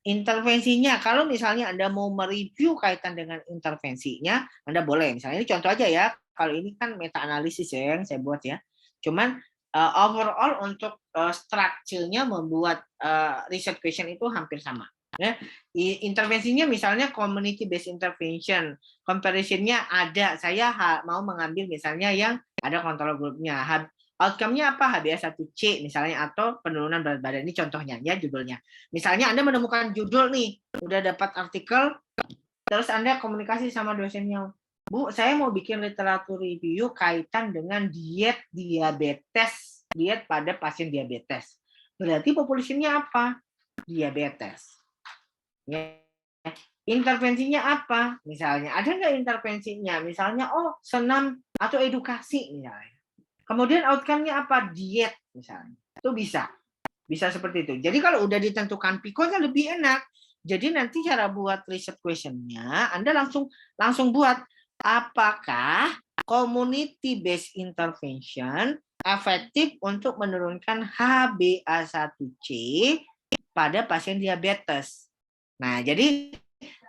Intervensinya, kalau misalnya Anda mau mereview kaitan dengan intervensinya, Anda boleh. Misalnya ini contoh aja ya. Kalau ini kan meta analisis ya yang saya buat ya. Cuman overall untuk structure-nya membuat research question itu hampir sama. Ya. Intervensinya misalnya community based intervention, comparison-nya ada. Saya mau mengambil misalnya yang ada kontrol grupnya. Outcome-nya apa? HbA1c misalnya atau penurunan berat badan. Ini contohnya ya judulnya. Misalnya Anda menemukan judul nih, udah dapat artikel, terus Anda komunikasi sama dosennya. Bu, saya mau bikin literatur review kaitan dengan diet diabetes, diet pada pasien diabetes. Berarti populasinya apa? Diabetes. Ya. Intervensinya apa? Misalnya, ada nggak intervensinya? Misalnya, oh senam atau edukasi misalnya. Kemudian outcome-nya apa? Diet misalnya. Itu bisa. Bisa seperti itu. Jadi kalau udah ditentukan PICO-nya lebih enak. Jadi nanti cara buat research question-nya Anda langsung buat apakah community based intervention efektif untuk menurunkan HbA1c pada pasien diabetes. Nah, jadi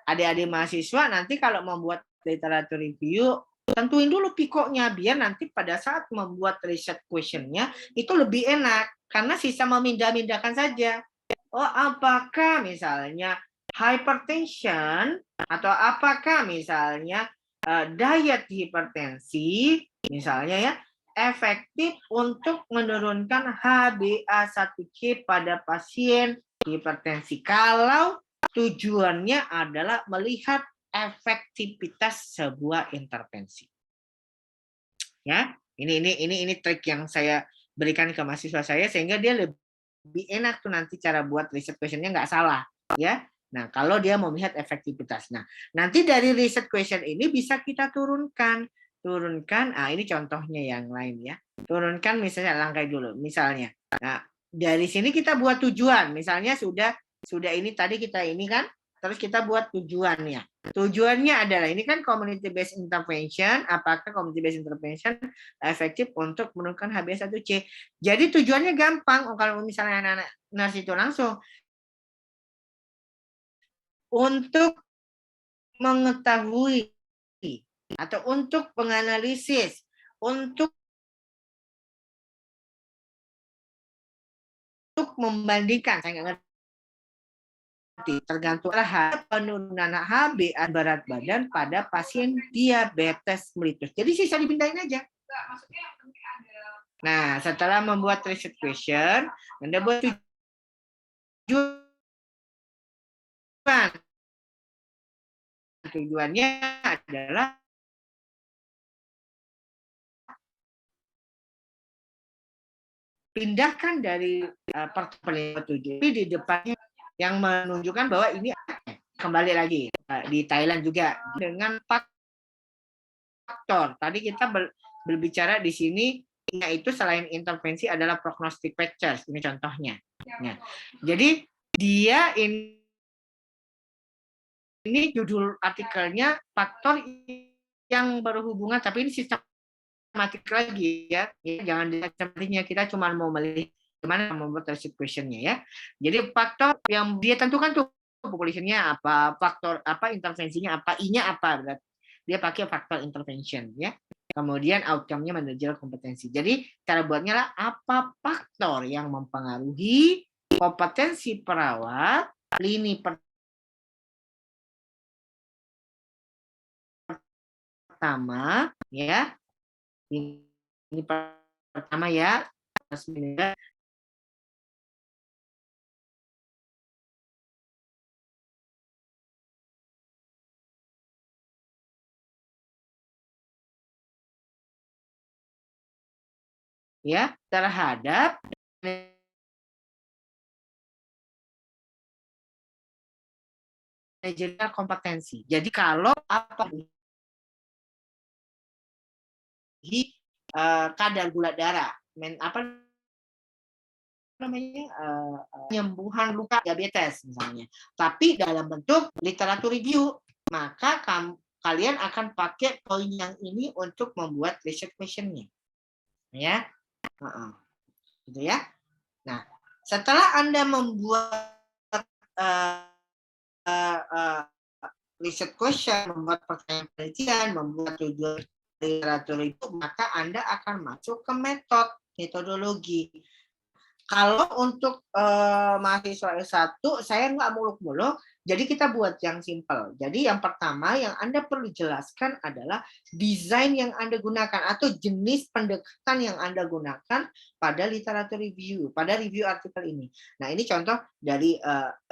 adik-adik mahasiswa nanti kalau membuat literatur review tentuin dulu pikonya biar nanti pada saat membuat research question-nya itu lebih enak karena sisa memindah-mindahkan saja. Oh, apakah misalnya hypertension atau apakah misalnya diet hipertensi misalnya ya efektif untuk menurunkan HbA1c pada pasien hipertensi kalau tujuannya adalah melihat efektivitas sebuah intervensi. Ya, ini trik yang saya berikan ke mahasiswa saya sehingga dia lebih enak tuh nanti cara buat research question-nya nggak salah, ya. Nah, kalau dia mau melihat efektivitas. Nah, nanti dari research question ini bisa kita turunkan. Ini contohnya yang lain ya. Turunkan misalnya langkah dulu, misalnya. Nah, dari sini kita buat tujuan. Misalnya sudah ini tadi kita ini kan terus kita buat tujuannya. Tujuannya adalah, ini kan community based intervention, apakah community based intervention efektif untuk menurunkan HbA1c. Jadi tujuannya gampang, kalau misalnya anak-anak nurse itu langsung untuk mengetahui atau untuk menganalisis, untuk membandingkan, saya nggak ngerti, tergantung penurunan HB berat badan pada pasien diabetes mellitus. Jadi sisa dipindahin aja. Nah, setelah membuat research question, Anda buat tujuan. Tujuannya adalah pindahkan dari pertanyaan 7 di depannya yang menunjukkan bahwa ini kembali lagi di Thailand juga dengan faktor. Tadi kita berbicara di sini, yaitu selain intervensi adalah prognostic factors. Ini contohnya. Nah, jadi dia ini judul artikelnya faktor yang berhubungan, tapi ini sistematik lagi ya. Jangan dilihatnya kita cuma mau melihat gimana membuat research question-nya ya. Jadi faktor yang dia tentukan tuh population-nya apa, faktor apa, intervensinya apa, I-nya apa, berarti dia pakai faktor intervention ya. Kemudian outcome-nya manajerial kompetensi. Jadi cara buatnya lah apa faktor yang mempengaruhi kompetensi perawat lini pertama ya. Ini pertama ya. Ya, terhadap manajerial kompetensi. Jadi kalau apa kadar gula darah, apa namanya, penyembuhan luka diabetes misalnya, tapi dalam bentuk literatur review, maka kalian akan pakai poin yang ini untuk membuat research question-nya, ya, gitu ya. Nah, setelah Anda membuat research question, membuat pertanyaan penelitian, membuat tujuan literatur itu, maka Anda akan masuk ke metodologi. Kalau untuk mahasiswa S1, saya nggak muluk-muluk, jadi kita buat yang simple. Jadi yang pertama yang Anda perlu jelaskan adalah desain yang Anda gunakan atau jenis pendekatan yang Anda gunakan pada literatur review, pada review artikel ini. Nah, ini contoh dari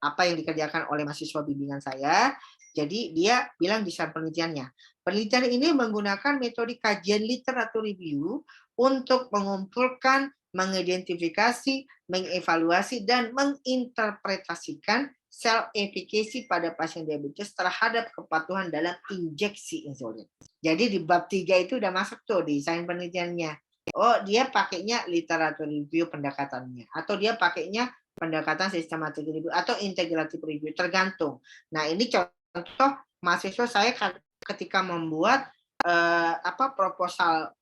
apa yang dikerjakan oleh mahasiswa bimbingan saya. Jadi dia bilang desain penelitiannya. Penelitian ini menggunakan metode kajian literatur review untuk mengumpulkan, mengidentifikasi, mengevaluasi, dan menginterpretasikan sel efikasi pada pasien diabetes terhadap kepatuhan dalam injeksi insulin. Jadi di bab 3 itu udah masuk tuh desain penelitiannya. Oh, dia pakainya literatur review pendekatannya, atau dia pakainya pendekatan sistematik review atau integratif review, tergantung. Nah, ini contoh mahasiswa saya ketika membuat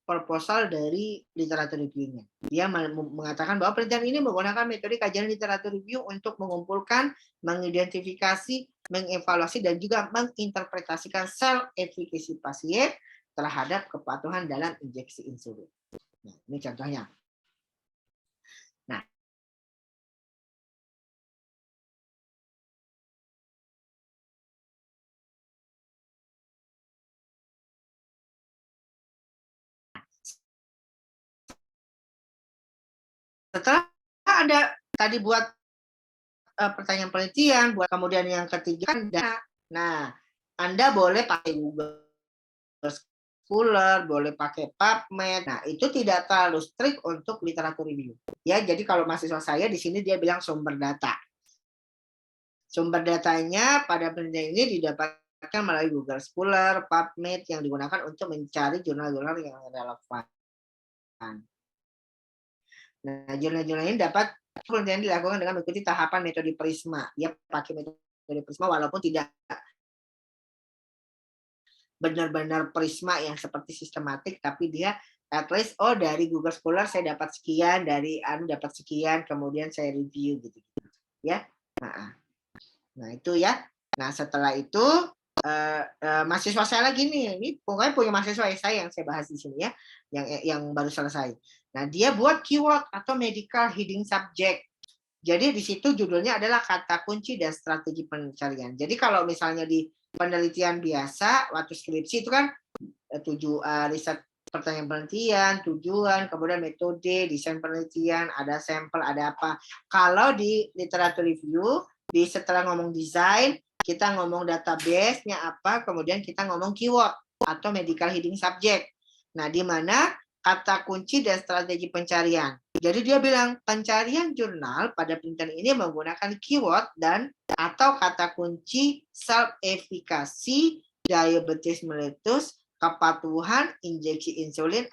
proposal dari literatur review-nya. Dia mengatakan bahwa penelitian ini menggunakan metode kajian literatur review untuk mengumpulkan, mengidentifikasi, mengevaluasi, dan juga menginterpretasikan sel efikasi pasien terhadap kepatuhan dalam injeksi insulin. Nah, ini contohnya. Nah, setelah ada tadi buat pertanyaan penelitian, buat kemudian yang ketiga, nah, Anda boleh pakai Google Scholar, boleh pakai PubMed. Nah, itu tidak terlalu strict untuk literatur review. Ya, jadi kalau mahasiswa saya di sini dia bilang sumber data. Sumber datanya pada penelitian ini didapatkan melalui Google Scholar, PubMed yang digunakan untuk mencari jurnal-jurnal yang relevan. Nah, jurnal-jurnal ini dapat penelitian dilakukan dengan mengikuti tahapan metode Prisma. Dia pakai metode metode Prisma, walaupun tidak benar-benar Prisma yang seperti sistematik, tapi dia at least dari Google Scholar saya dapat sekian, dari dapat sekian, kemudian saya review gitu ya. Nah itu ya. Nah setelah itu mahasiswa saya lagi nih, ini pokoknya punya mahasiswa saya yang saya bahas di sini ya, yang baru selesai. Nah dia buat keyword atau medical hidden subject. Jadi di situ judulnya adalah kata kunci dan strategi pencarian. Jadi kalau misalnya di penelitian biasa waktu skripsi itu kan riset, pertanyaan penelitian, tujuan, kemudian metode, desain penelitian, ada sampel, ada apa. Kalau di literatur review, setelah ngomong desain, kita ngomong database-nya apa, kemudian kita ngomong keyword atau medical hidden subject. Nah, di mana kata kunci dan strategi pencarian. Jadi dia bilang pencarian jurnal pada penelitian ini menggunakan keyword dan atau kata kunci self-efficacy, diabetes mellitus, kepatuhan, injeksi insulin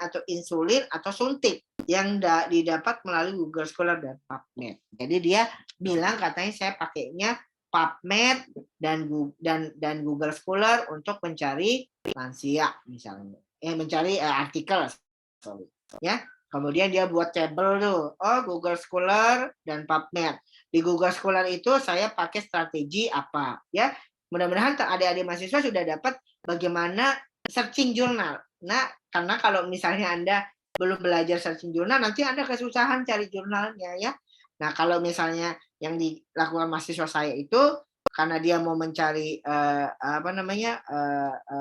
atau suntik yang didapat melalui Google Scholar dan PubMed. Jadi dia bilang katanya saya pakainya PubMed dan Google Scholar untuk mencari lansia misalnya. Mencari artikel. Sorry. Ya. Kemudian dia buat table tuh. Google Scholar dan PubMed. Di Google Scholar itu saya pakai strategi apa, ya. Mudah-mudahan adik-adik mahasiswa sudah dapat bagaimana searching jurnal. Nah, karena kalau misalnya Anda belum belajar searching jurnal, nanti Anda kesusahan cari jurnalnya ya. Nah, kalau misalnya yang dilakukan mahasiswa saya itu karena dia mau mencari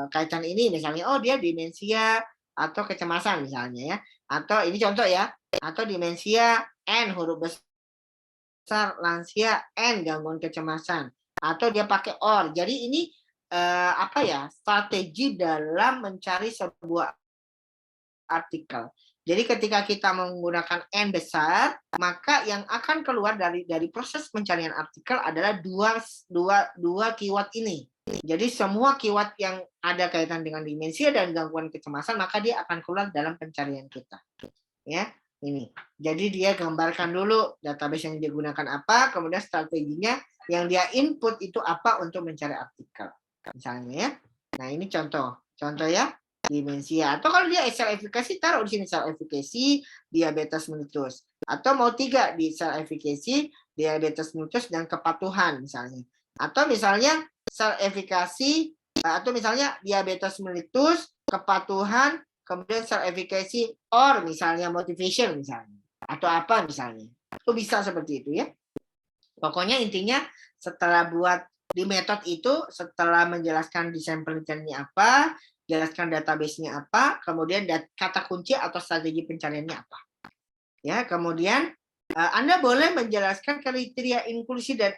kaitan ini misalnya dia demensia atau kecemasan misalnya ya. Atau ini contoh ya, atau demensia N huruf besar, lansia N gangguan kecemasan, atau dia pakai OR. Jadi ini strategi dalam mencari sebuah artikel. Jadi ketika kita menggunakan N besar, maka yang akan keluar dari proses pencarian artikel adalah dua keyword ini. Jadi semua keyword yang ada kaitan dengan demensia dan gangguan kecemasan, maka dia akan keluar dalam pencarian kita. Ya, ini. Jadi dia gambarkan dulu database yang digunakan apa, kemudian strateginya yang dia input itu apa untuk mencari artikel. Misalnya ya. Nah, ini contoh ya. Demensia. Atau kalau dia sel efikasi, taruh di sini sel efikasi, diabetes mellitus. Atau mau 3 di sel efikasi, diabetes mellitus dan kepatuhan misalnya. Atau misalnya sel efikasi atau misalnya diabetes mellitus, kepatuhan, kemudian sel efikasi or misalnya motivation misalnya. Atau apa misalnya. Itu bisa seperti itu ya. Pokoknya intinya setelah buat di metode itu, setelah menjelaskan desain penelitiannya apa, jelaskan database-nya apa, kemudian kata kunci atau strategi pencariannya apa. Ya, kemudian Anda boleh menjelaskan kriteria inklusi dan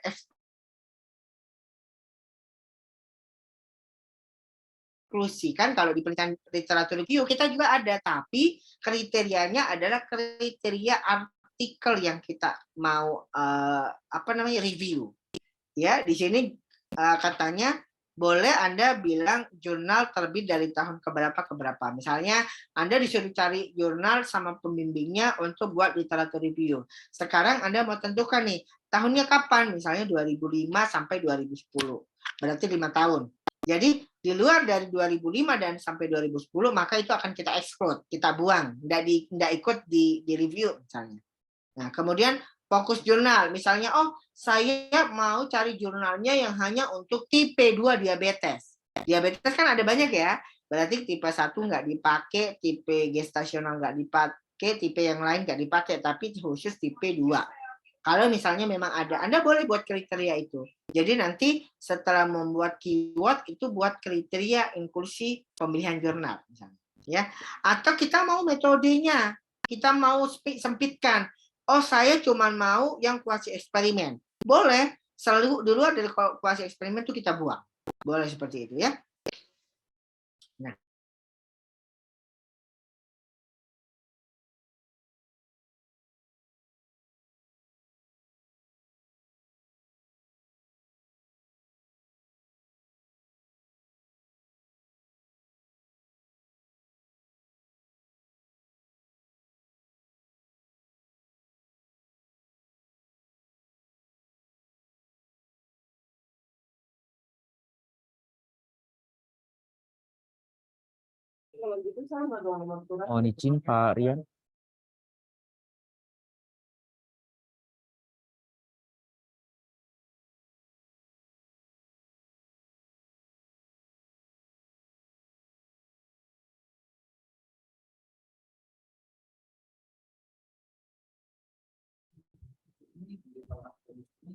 eksklusi. Kan kalau di penelitian literatur review kita juga ada, tapi kriterianya adalah kriteria artikel yang kita mau review. Ya, di sini katanya boleh Anda bilang jurnal terbit dari tahun keberapa ke berapa. Misalnya Anda disuruh cari jurnal sama pembimbingnya untuk buat literatur review. Sekarang Anda mau tentukan nih, tahunnya kapan? Misalnya 2005 sampai 2010. Berarti 5 tahun. Jadi di luar dari 2005 dan sampai 2010 maka itu akan kita exclude, kita buang, tidak ikut di review misalnya. Nah, kemudian fokus jurnal. Misalnya, saya mau cari jurnalnya yang hanya untuk tipe 2 diabetes. Diabetes kan ada banyak ya. Berarti tipe 1 nggak dipakai, tipe gestasional nggak dipakai, tipe yang lain nggak dipakai, tapi khusus tipe 2. Kalau misalnya memang ada, Anda boleh buat kriteria itu. Jadi nanti setelah membuat keyword, itu buat kriteria inklusi pemilihan jurnal. Misalnya. Ya. Atau kita mau metodenya, kita mau sempitkan. Saya cuma mau yang kuasi eksperimen. Boleh, selalu di luar dari kuasi eksperimen itu kita buang. Boleh seperti itu ya. Nah, Mohon izin Pak Rian.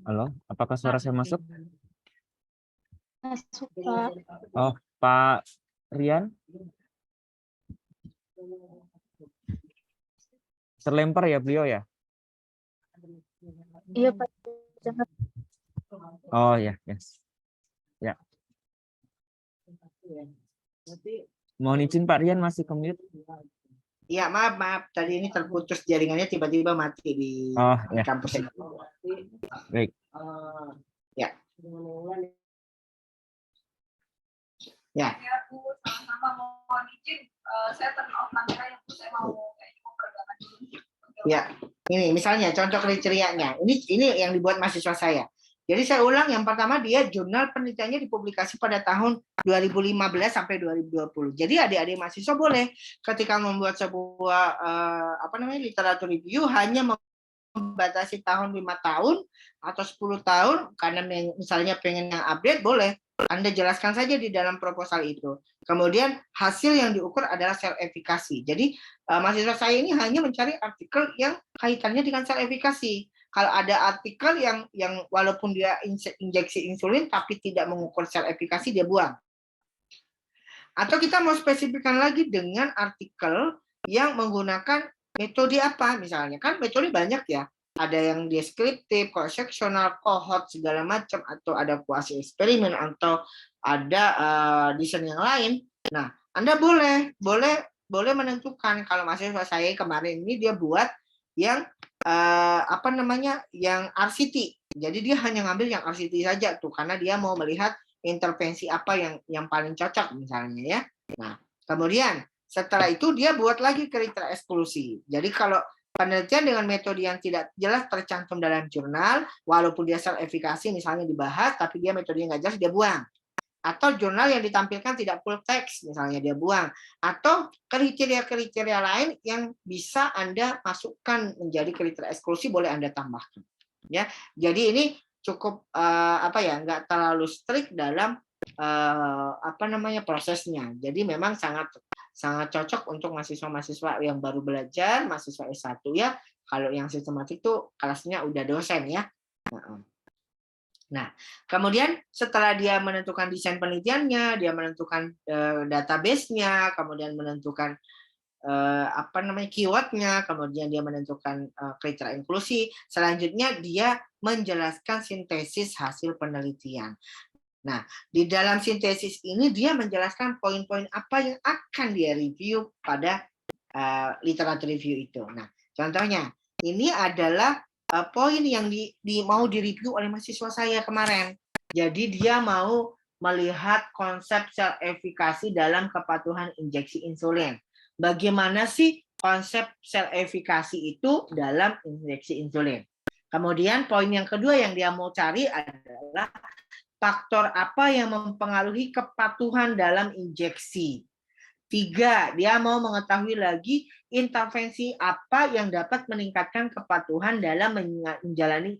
Halo, apakah suara saya masuk? Masuk, Pak. Oh, Pak Rian? Terlempar ya beliau ya? Iya, Pak. Jangan. Oh ya, yes. Ya. Mohon izin Pak Rian masih ke mute. Iya, maaf. Tadi ini terputus jaringannya, tiba-tiba mati di ya. kampus ini. Baik. Ya. Ya. Sama-sama mohon izin, saya terlalu kamera yang saya mau perdagangan dulu. Ya, ini misalnya contoh kriterianya. Ini yang dibuat mahasiswa saya. Jadi saya ulang, yang pertama dia jurnal penelitiannya dipublikasi pada tahun 2015 sampai 2020. Jadi adik-adik mahasiswa boleh ketika membuat sebuah literatur review hanya membatasi tahun 5 tahun atau 10 tahun, karena misalnya pengen yang update, boleh. Anda jelaskan saja di dalam proposal itu. Kemudian hasil yang diukur adalah sel efikasi. Jadi mahasiswa saya ini hanya mencari artikel yang kaitannya dengan sel efikasi. Kalau ada artikel yang walaupun dia injeksi insulin tapi tidak mengukur sel efikasi, dia buang. Atau kita mau spesifikkan lagi dengan artikel yang menggunakan metode apa, misalnya kan metode banyak ya. Ada yang deskriptif, cross-sectional, cohort, segala macam, atau ada kuasi eksperimen, atau ada desain yang lain. Nah, Anda boleh menentukan. Kalau mahasiswa saya kemarin ini dia buat yang yang RCT. Jadi dia hanya ngambil yang RCT saja tuh, karena dia mau melihat intervensi apa yang paling cocok misalnya ya. Nah, kemudian setelah itu dia buat lagi kriteria eksklusi. Jadi kalau penelitian dengan metode yang tidak jelas tercantum dalam jurnal, walaupun dia sel efikasi misalnya dibahas, tapi dia metodenya nggak jelas, dia buang. Atau jurnal yang ditampilkan tidak full text, misalnya dia buang. Atau kriteria-kriteria lain yang bisa Anda masukkan menjadi kriteria eksklusi, boleh Anda tambahkan. Ya, jadi ini cukup nggak terlalu strict dalam prosesnya. Jadi memang sangat cocok untuk mahasiswa-mahasiswa yang baru belajar, mahasiswa S1 ya. Kalau yang sistematik itu kelasnya udah dosen ya. Nah, kemudian setelah dia menentukan desain penelitiannya, dia menentukan database-nya, kemudian menentukan keyword-nya, kemudian dia menentukan kriteria inklusi, selanjutnya dia menjelaskan sintesis hasil penelitian. Nah, di dalam sintesis ini dia menjelaskan poin-poin apa yang akan dia review pada literatur review itu. Nah, contohnya ini adalah poin yang mau direview oleh mahasiswa saya kemarin. Jadi dia mau melihat konsep sel efikasi dalam kepatuhan injeksi insulin. Bagaimana sih konsep sel efikasi itu dalam injeksi insulin? Kemudian poin yang kedua yang dia mau cari adalah faktor apa yang mempengaruhi kepatuhan dalam injeksi. 3, dia mau mengetahui lagi intervensi apa yang dapat meningkatkan kepatuhan dalam menjalani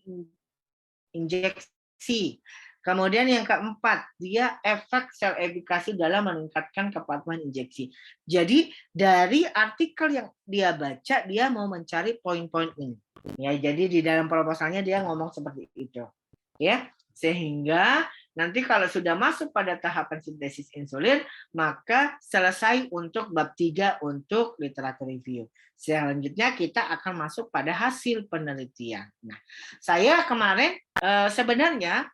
injeksi. Kemudian yang keempat, dia efek sel efikasi dalam meningkatkan kepatuhan injeksi. Jadi dari artikel yang dia baca, dia mau mencari poin-poin ini. Ya, jadi di dalam proposalnya dia ngomong seperti itu. Ya, sehingga nanti kalau sudah masuk pada tahapan sintesis insulin, maka selesai untuk bab 3 untuk literatur review. Selanjutnya kita akan masuk pada hasil penelitian. Nah, saya kemarin sebenarnya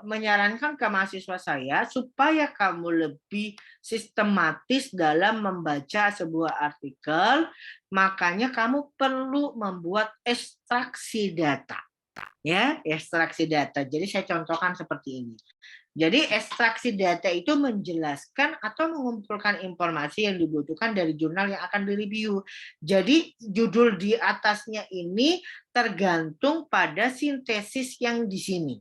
menyarankan ke mahasiswa saya supaya kamu lebih sistematis dalam membaca sebuah artikel, makanya kamu perlu membuat ekstraksi data. Ya, ekstraksi data. Jadi saya contohkan seperti ini. Jadi ekstraksi data itu menjelaskan atau mengumpulkan informasi yang dibutuhkan dari jurnal yang akan direview. Jadi judul di atasnya ini tergantung pada sintesis yang di sini.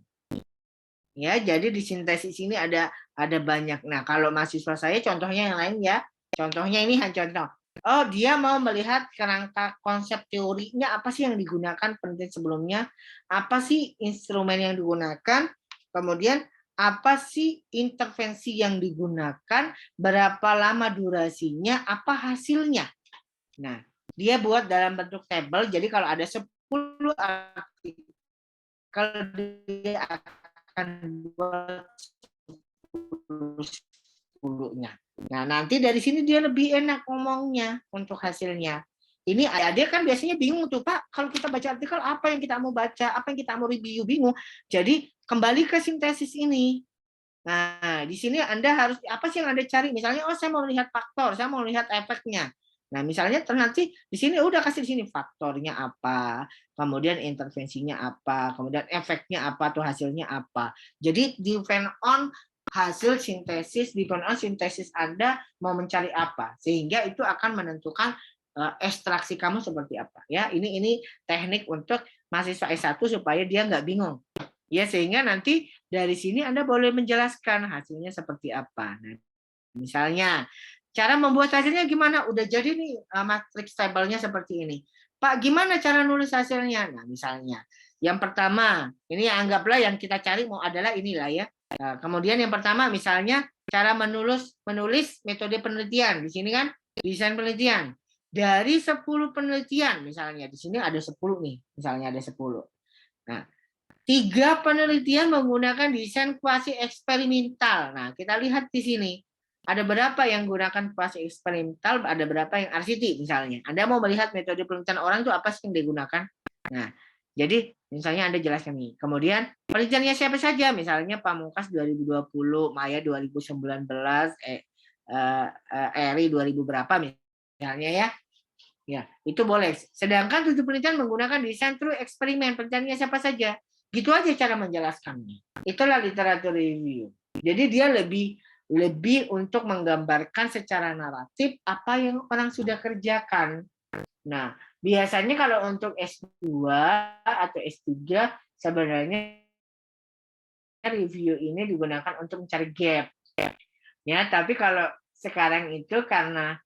Ya, jadi di sintesis ini ada banyak. Nah, kalau mahasiswa saya contohnya yang lain ya, Contohnya ini hanya contoh. Oh, dia mau melihat kerangka konsep teorinya apa sih yang digunakan penelitian sebelumnya, apa sih instrumen yang digunakan, kemudian apa sih intervensi yang digunakan, berapa lama durasinya, apa hasilnya. Nah, dia buat dalam bentuk tabel, jadi kalau ada 10 artikel, dia akan buat 10-nya. Nah, nanti dari sini dia lebih enak ngomongnya untuk hasilnya. Ini dia kan biasanya bingung tuh, Pak, kalau kita baca artikel apa yang kita mau baca, apa yang kita mau review, bingung. Jadi kembali ke sintesis ini. Nah, di sini Anda harus apa sih yang Anda cari? Misalnya, oh saya mau lihat faktor, saya mau lihat efeknya. Nah, misalnya nanti di sini udah kasih di sini faktornya apa, kemudian intervensinya apa, kemudian efeknya apa atau hasilnya apa. Jadi depend on hasil sintesis, depend on sintesis Anda mau mencari apa, sehingga itu akan menentukan ekstraksi kamu seperti apa. Ya, ini teknik untuk mahasiswa S1 supaya dia nggak bingung. Ya, sehingga nanti dari sini Anda boleh menjelaskan hasilnya seperti apa. Nah, misalnya, cara membuat hasilnya gimana? Udah jadi nih matriks tabelnya seperti ini. Pak, gimana cara nulis hasilnya? Nah, misalnya, yang pertama, ini anggaplah yang kita cari mau adalah inilah ya. Nah, kemudian yang pertama misalnya cara menulis metode penelitian. Di sini kan desain penelitian. Dari 10 penelitian misalnya, di sini ada 10 nih, misalnya ada 10. Nah, 3 penelitian menggunakan desain kuasi eksperimental. Nah, kita lihat di sini. Ada berapa yang gunakan kuasi eksperimental, ada berapa yang RCT misalnya. Anda mau melihat metode penelitian orang itu apa sih yang digunakan. Nah, jadi misalnya Anda jelaskan nih. Kemudian penelitiannya siapa saja? Misalnya Pamungkas 2020, Maya 2019, Eri 2000 berapa misalnya ya. Ya, itu boleh. Sedangkan 7 penelitian menggunakan desain through eksperimen. Penelitiannya siapa saja? Gitu aja cara menjelaskannya. Itulah literatur review. Jadi dia lebih untuk menggambarkan secara naratif apa yang orang sudah kerjakan. Nah, biasanya kalau untuk S2 atau S3 sebenarnya review ini digunakan untuk mencari gap. Ya, tapi kalau sekarang itu karena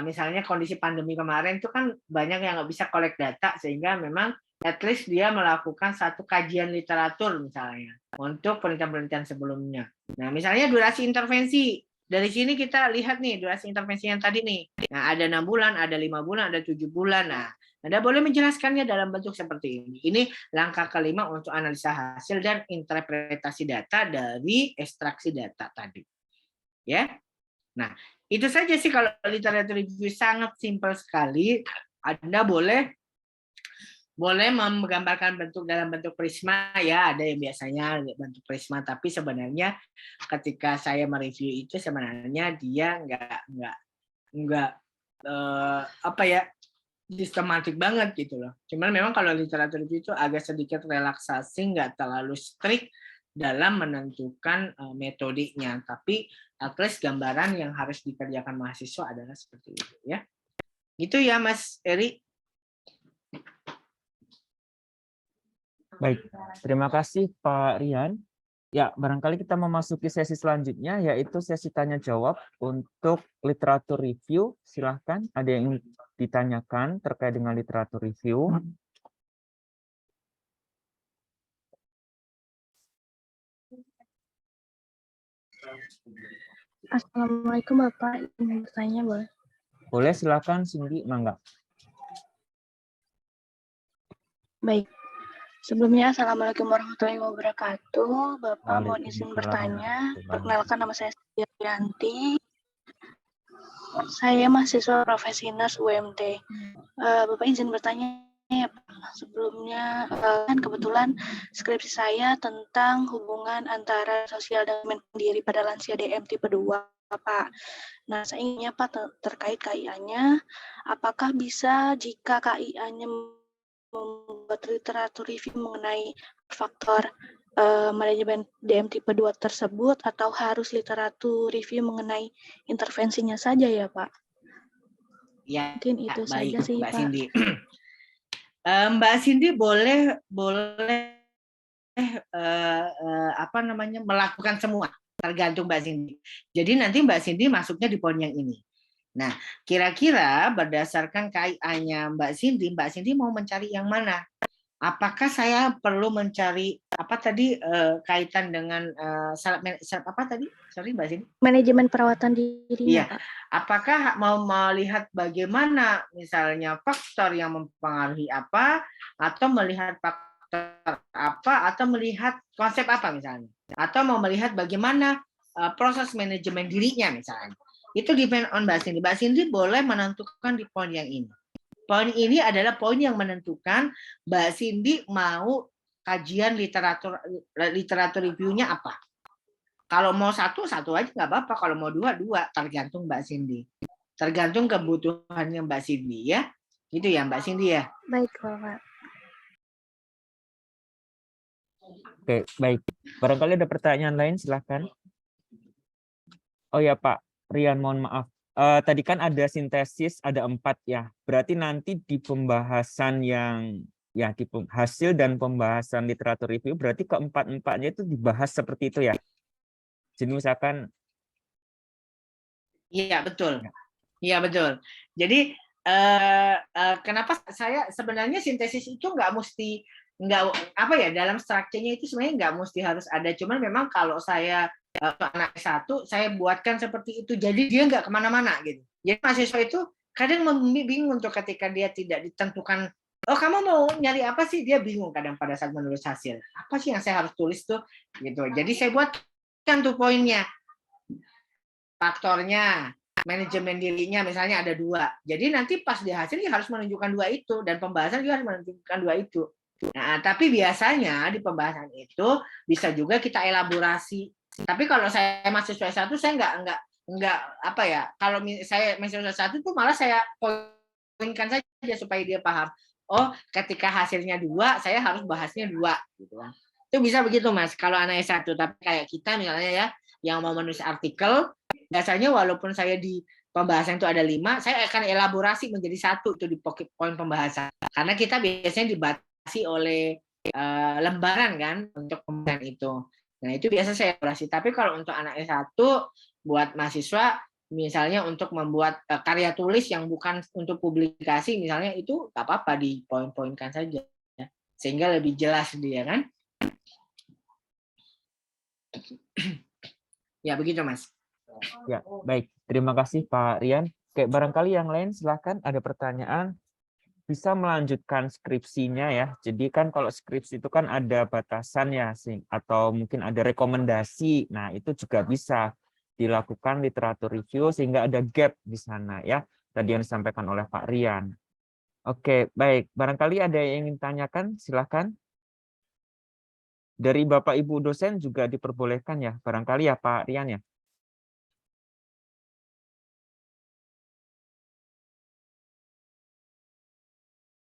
misalnya kondisi pandemi kemarin itu kan banyak yang nggak bisa collect data, sehingga memang at least dia melakukan satu kajian literatur misalnya untuk penelitian-penelitian sebelumnya. Nah, misalnya durasi intervensi. Dari sini kita lihat nih durasi intervensi yang tadi nih. Nah, ada 6 bulan, ada 5 bulan, ada 7 bulan. Nah, Anda boleh menjelaskannya dalam bentuk seperti ini. Ini langkah kelima untuk analisa hasil dan interpretasi data dari ekstraksi data tadi. Ya. Nah, itu saja sih kalau literatur review, sangat simpel sekali. Anda boleh menggambarkan bentuk dalam bentuk prisma ya, ada yang biasanya bentuk prisma, tapi sebenarnya ketika saya mereview itu sebenarnya dia nggak apa ya, sistematik banget gitu loh. Cuman memang kalau literatur review itu agak sedikit relaksasi, nggak terlalu strict dalam menentukan metodenya, tapi at least gambaran yang harus dikerjakan mahasiswa adalah seperti itu ya. Gitu ya Mas Eri. Baik, terima kasih Pak Rian. Ya, barangkali kita memasuki sesi selanjutnya, yaitu sesi tanya jawab untuk literatur review. Silahkan, ada yang ditanyakan terkait dengan literatur review. Assalamualaikum Bapak, ingin bertanya boleh? Boleh, silahkan Cindy, mangga. Baik, sebelumnya Assalamualaikum warahmatullahi wabarakatuh. Bapak mohon izin bertanya, perkenalkan nama saya Yanti. Saya mahasiswa profesi nurse UMT. Bapak izin bertanya ya Pak. Sebelumnya kan kebetulan skripsi saya tentang hubungan antara sosial dan mandiri pada lansia DM tipe 2 Pak. Nah, saya inginnya Pak terkait KIA-nya, apakah bisa jika KIA-nya membuat literatur review mengenai faktor manajemen DM tipe 2 tersebut, atau harus literatur review mengenai intervensinya saja ya Pak? Ya, mungkin itu baik, saja sih Mbak Pak. Cindy. Mbak Cindy boleh melakukan semua, tergantung Mbak Cindy. Jadi nanti Mbak Cindy masuknya di poin yang ini. Nah, kira-kira berdasarkan KIA-nya Mbak Cindy mau mencari yang mana? Apakah saya perlu mencari apa tadi kaitan dengan apa tadi? Sorry Mbak Cindy. Manajemen perawatan dirinya, Iya. Pak. Apakah mau melihat bagaimana misalnya faktor yang mempengaruhi apa, atau melihat faktor apa, atau melihat konsep apa misalnya, atau mau melihat bagaimana proses manajemen dirinya misalnya. Itu depend on Mbak Cindy. Mbak Cindy boleh menentukan di poin yang ini. Poin ini adalah poin yang menentukan Mbak Cindy mau kajian literatur review-nya apa. Kalau mau satu aja nggak apa-apa. Kalau mau dua, tergantung Mbak Cindy. Tergantung kebutuhannya Mbak Cindy ya. Gitu ya Mbak Cindy ya. Baik, Bapak. Oke, baik. Barangkali ada pertanyaan lain, silahkan. Oh ya Pak Rian, mohon maaf. Tadi kan ada sintesis, ada 4 ya. Berarti nanti di pembahasan yang ya di hasil dan pembahasan literatur review, berarti keempat-empatnya itu dibahas seperti itu ya. Jadi misalkan. Iya betul. Iya betul. Jadi kenapa saya sebenarnya sintesis itu nggak apa ya, dalam strukturnya itu sebenarnya nggak mesti harus ada. Cuman memang kalau saya anak S1 saya buatkan seperti itu, jadi dia nggak kemana-mana gitu. Jadi mahasiswa itu kadang bingung tuh ketika dia tidak ditentukan, oh kamu mau nyari apa sih, dia bingung kadang pada saat menulis hasil, apa sih yang saya harus tulis tuh gitu. Jadi saya buatkan tuh poinnya, faktornya, manajemen dirinya misalnya ada 2. Jadi nanti pas di hasil dia harus menunjukkan 2 itu, dan pembahasan juga harus menunjukkan 2 itu. Nah, tapi biasanya di pembahasan itu bisa juga kita elaborasi. Tapi kalau saya mahasiswa S1 saya nggak apa ya, kalau saya mahasiswa S1 itu malah saya poinkan saja supaya dia paham. Oh, ketika hasilnya 2, saya harus bahasnya 2 gitu kan. Itu bisa begitu Mas kalau anak S1, tapi kayak kita misalnya ya yang mau menulis artikel, biasanya walaupun saya di pembahasan itu ada 5, saya akan elaborasi menjadi 1 itu di poin pembahasan. Karena kita biasanya dibatasi oleh lembaran kan untuk pembahasan itu. Nah, itu biasa saya elaborasi. Tapi kalau untuk anak S1 buat mahasiswa misalnya untuk membuat karya tulis yang bukan untuk publikasi misalnya, itu nggak apa-apa di poin-poinkan saja ya. Sehingga lebih jelas dia kan. Ya begitu Mas. Ya, baik. Terima kasih Pak Rian. Oke, barangkali yang lain silahkan ada pertanyaan. Bisa melanjutkan skripsinya ya. Jadi kan kalau skripsi itu kan ada batasannya atau mungkin ada rekomendasi. Nah, itu juga bisa dilakukan literatur review sehingga ada gap di sana ya. Tadi yang disampaikan oleh Pak Rian. Oke, baik. Barangkali ada yang ingin tanyakan, silahkan. Dari Bapak Ibu dosen juga diperbolehkan ya, barangkali ya Pak Rian ya.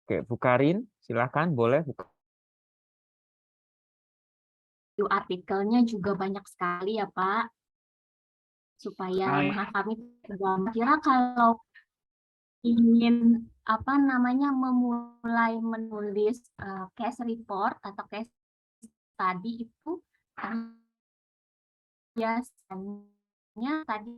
Oke, Bu Karin, silahkan, boleh. Artikelnya juga banyak sekali ya Pak, supaya memahami agama. Kira kalau ingin memulai menulis case report atau case study itu biasanya tadi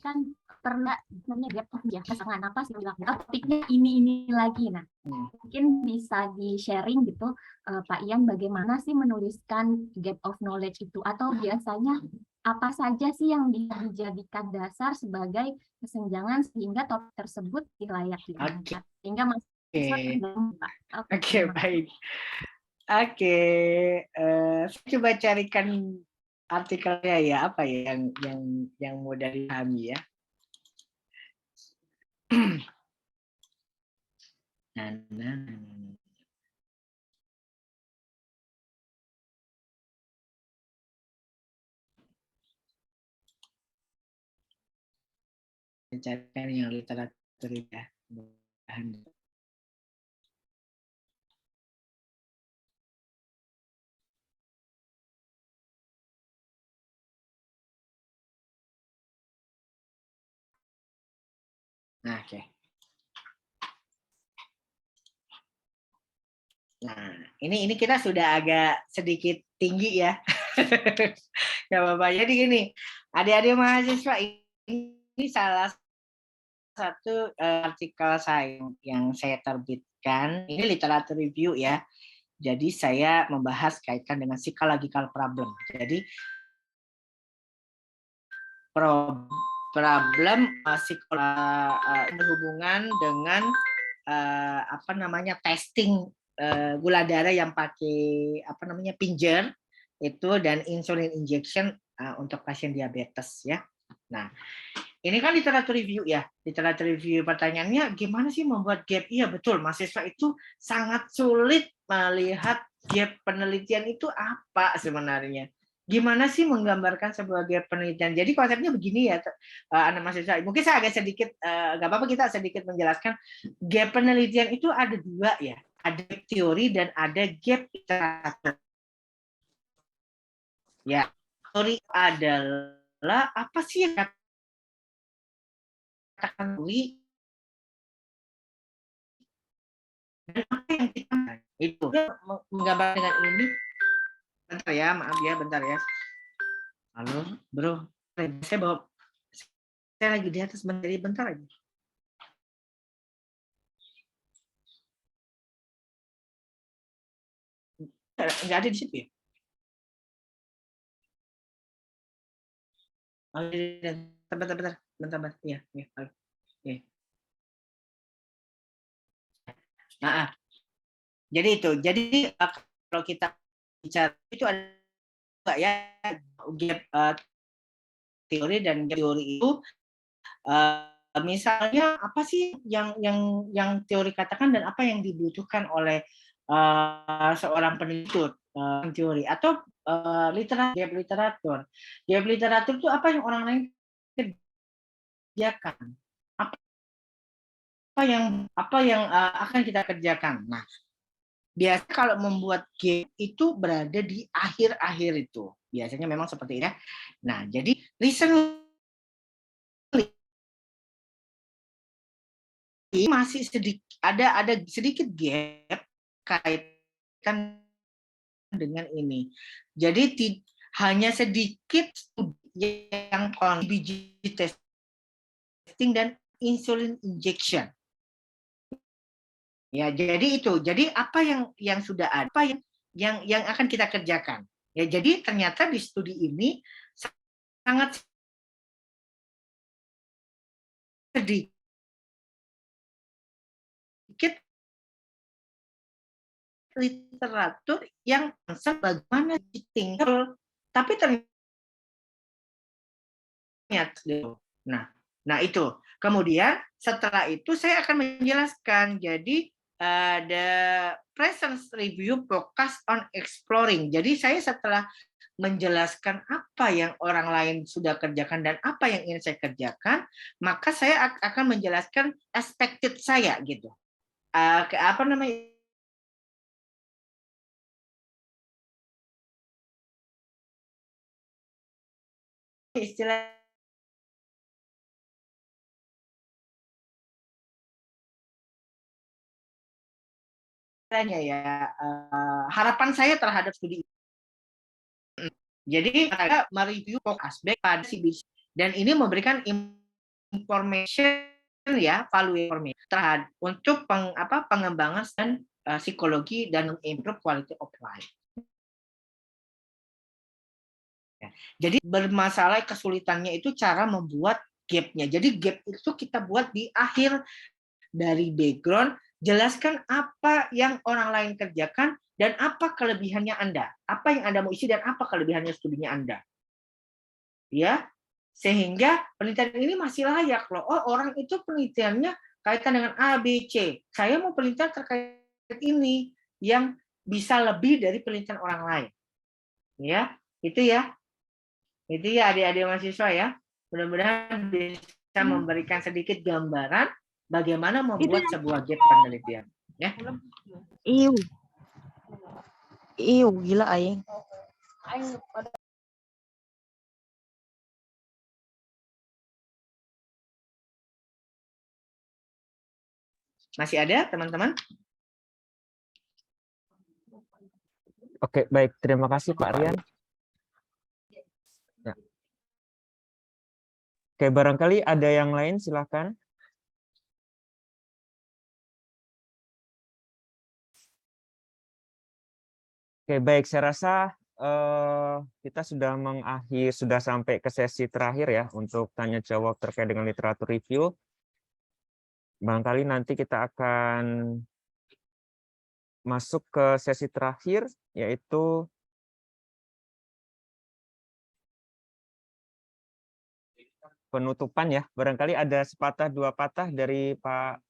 kan pernah gap ya, kesengan apa sih topiknya ini lagi. Nah, mungkin bisa di sharing gitu Pak Ian, bagaimana sih menuliskan gap of knowledge itu, atau biasanya apa saja sih yang bisa dijadikan dasar sebagai kesenjangan sehingga topik tersebut layak diangkat sehingga mahasiswa Oke, baik. Oke, saya coba carikan artikelnya ya, apa ya yang mudah dipahami ya. Carikan yang literatur ya. Nah, oke. Nah, ini kita sudah agak sedikit tinggi ya. Ya Bapak. Jadi gini, adik-adik mahasiswa, ini salah satu artikel saya yang saya terbitkan. Ini literatur review ya. Jadi saya membahas kaitan dengan psychological problem. Jadi problem berhubungan dengan apa namanya testing gula darah yang pakai apa namanya pinjer itu dan insulin injection untuk pasien diabetes ya. Nah, ini kan literatur review ya. Literatur review pertanyaannya gimana sih membuat gap? Iya betul, mahasiswa itu sangat sulit melihat gap penelitian itu apa sebenarnya. Gimana sih menggambarkan sebuah gap penelitian? Jadi konsepnya begini ya, anak mahasiswa. Mungkin saya agak sedikit, nggak apa-apa kita sedikit menjelaskan. Gap penelitian itu ada dua ya, ada teori dan ada gap literatur. Ya, teori adalah apa sih yang katakan teori dan apa yang kita itu menggambar dengan ini. Bentar ya, maaf ya, bentar ya. Halo, bro, saya lagi di atas bentar aja. Nggak ada di situ ya? Oh, bentar. Iya. Nah, jadi itu. Jadi kalau kita bicara itu ada ya gap teori dan gap teori itu misalnya apa sih yang teori katakan dan apa yang dibutuhkan oleh seorang peneliti teori atau literatur. Gap literatur itu apa yang orang lain kerjakan, apa yang akan kita kerjakan. Nah, biasa kalau membuat gap itu berada di akhir-akhir itu. Biasanya memang seperti ini. Nah, jadi recently masih ada sedikit gap kaitan dengan ini. Jadi hanya sedikit yang biji testing dan insulin injection. Ya, jadi itu. Jadi apa yang sudah ada, apa yang akan kita kerjakan. Ya, jadi ternyata di studi ini sangat sedikit literatur yang bagaimana tinggal, tapi ternyata nah itu. Kemudian setelah itu saya akan menjelaskan. Jadi the presence review focus on exploring. Jadi saya setelah menjelaskan apa yang orang lain sudah kerjakan dan apa yang ingin saya kerjakan, maka saya akan menjelaskan expected saya gitu. Apa namanya? Istilahnya ya harapan saya terhadap studi ini. Jadi saya mereview aspek pada CBC dan ini memberikan information ya, value information terhadap untuk pengembangan dan psikologi dan improve quality of life. Jadi bermasalah kesulitannya itu cara membuat gap-nya. Jadi gap itu kita buat di akhir dari background, jelaskan apa yang orang lain kerjakan dan apa kelebihannya Anda. Apa yang Anda mau isi dan apa kelebihannya studinya Anda. Ya, sehingga penelitian ini masih layak loh. Oh, orang itu penelitiannya kaitan dengan A, B, C. Saya mau penelitian terkait ini yang bisa lebih dari penelitian orang lain. Ya, itu ya. Itu ya adik-adik mahasiswa ya. Mudah-mudahan bisa memberikan sedikit gambaran bagaimana membuat sebuah gap penelitian. Ya. Iu, gila aing. Masih ada teman-teman? Oke, baik. Terima kasih Pak Rian. Ya. Oke, barangkali ada yang lain, silakan. Oke, baik. Saya rasa kita sudah sampai ke sesi terakhir ya untuk tanya jawab terkait dengan literatur review. Barangkali nanti kita akan masuk ke sesi terakhir, yaitu penutupan ya. Barangkali ada sepatah dua patah dari Pak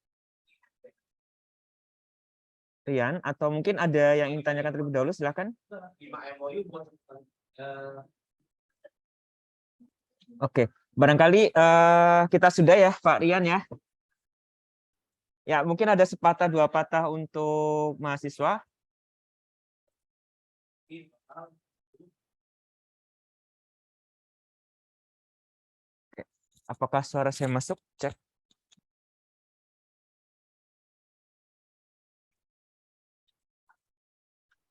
Rian, atau mungkin ada yang ingin tanyakan terlebih dahulu, silakan. Oke, barangkali kita sudah ya Pak Rian ya. Ya, mungkin ada sepatah dua patah untuk mahasiswa. Oke. Apakah suara saya masuk? Cek.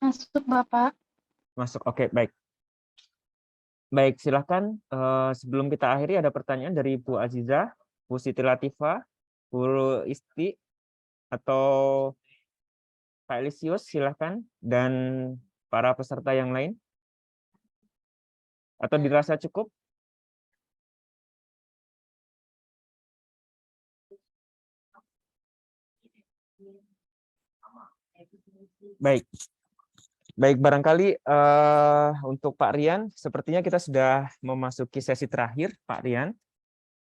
Masuk, Bapak. Masuk. Oke, baik. Baik, silakan. Sebelum kita akhiri ada pertanyaan dari Bu Aziza, Bu Siti Latifah, Bu Isti, atau Pak Elisius, silakan. Dan para peserta yang lain. Atau dirasa cukup? Baik. Baik, barangkali untuk Pak Rian, sepertinya kita sudah memasuki sesi terakhir, Pak Rian.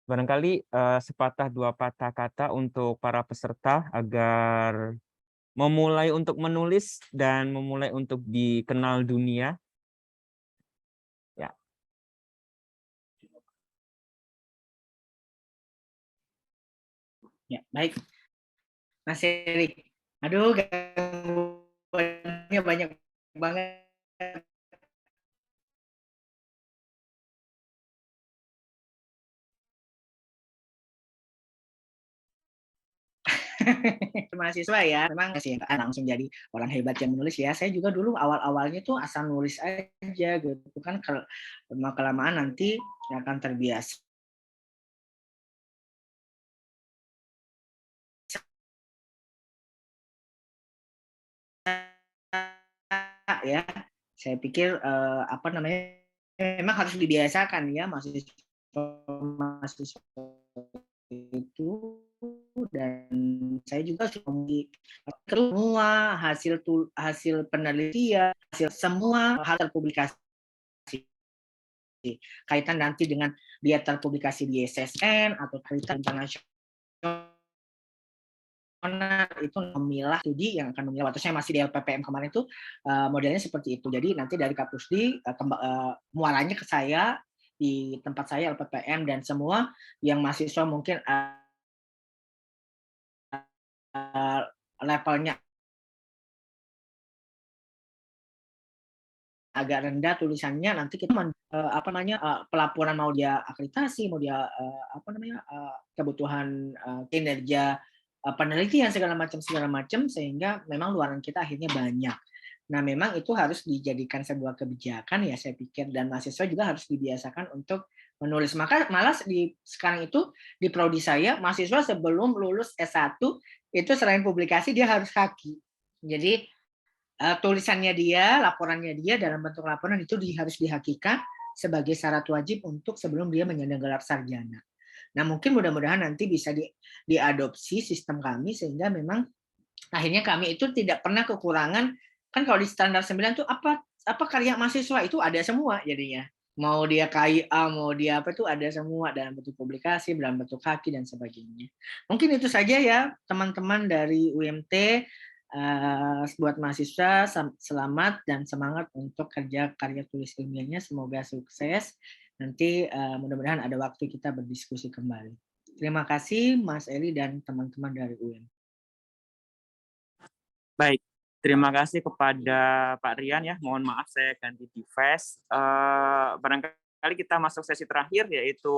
Barangkali sepatah dua patah kata untuk para peserta agar memulai untuk menulis dan memulai untuk dikenal dunia. Ya. Ya, baik. Mas Erik. Aduh, gangguannya banyak banget. Mahasiswa ya, memang sih langsung jadi orang hebat yang menulis ya. Saya juga dulu awal-awalnya tuh asal nulis aja gitu kan, kalau kelamaan nanti akan terbiasa ya. Saya pikir apa namanya, memang harus dibiasakan ya mahasiswa itu, dan saya juga semua hasil penelitian, hasil semua hal terpublikasi, kaitan nanti dengan dia terpublikasi di SSN atau kaitan internasional, itu memilah studi yang akan memilah. Waktu saya masih di LPPM kemarin itu modelnya seperti itu. Jadi nanti dari Kapusdi muaranya ke saya di tempat saya LPPM, dan semua yang mahasiswa mungkin levelnya agak rendah tulisannya, nanti kita apa namanya pelaporan, mau dia akreditasi, mau dia apa namanya kebutuhan kinerja penelitian segala macam, sehingga memang luaran kita akhirnya banyak. Nah, memang itu harus dijadikan sebuah kebijakan ya, saya pikir, dan mahasiswa juga harus dibiasakan untuk menulis. Maka malah sekarang itu di prodi saya, mahasiswa sebelum lulus S1 itu selain publikasi dia harus haki. Jadi tulisannya dia, laporannya dia dalam bentuk laporan itu harus dihakikan sebagai syarat wajib untuk sebelum dia menyandang gelar sarjana. Nah, mungkin mudah-mudahan nanti bisa diadopsi sistem kami, sehingga memang akhirnya kami itu tidak pernah kekurangan. Kan kalau di standar 9 itu apa karya mahasiswa itu ada semua jadinya. Mau dia KIA, mau dia apa itu ada semua dalam bentuk publikasi, dalam bentuk haki dan sebagainya. Mungkin itu saja ya teman-teman dari UMT. Buat mahasiswa, selamat dan semangat untuk kerja karya tulis ilmiahnya. Semoga sukses. Nanti mudah-mudahan ada waktu kita berdiskusi kembali. Terima kasih Mas Eli dan teman-teman dari UM. Baik, terima kasih kepada Pak Rian ya. Mohon maaf saya ganti device. Barangkali kita masuk sesi terakhir, yaitu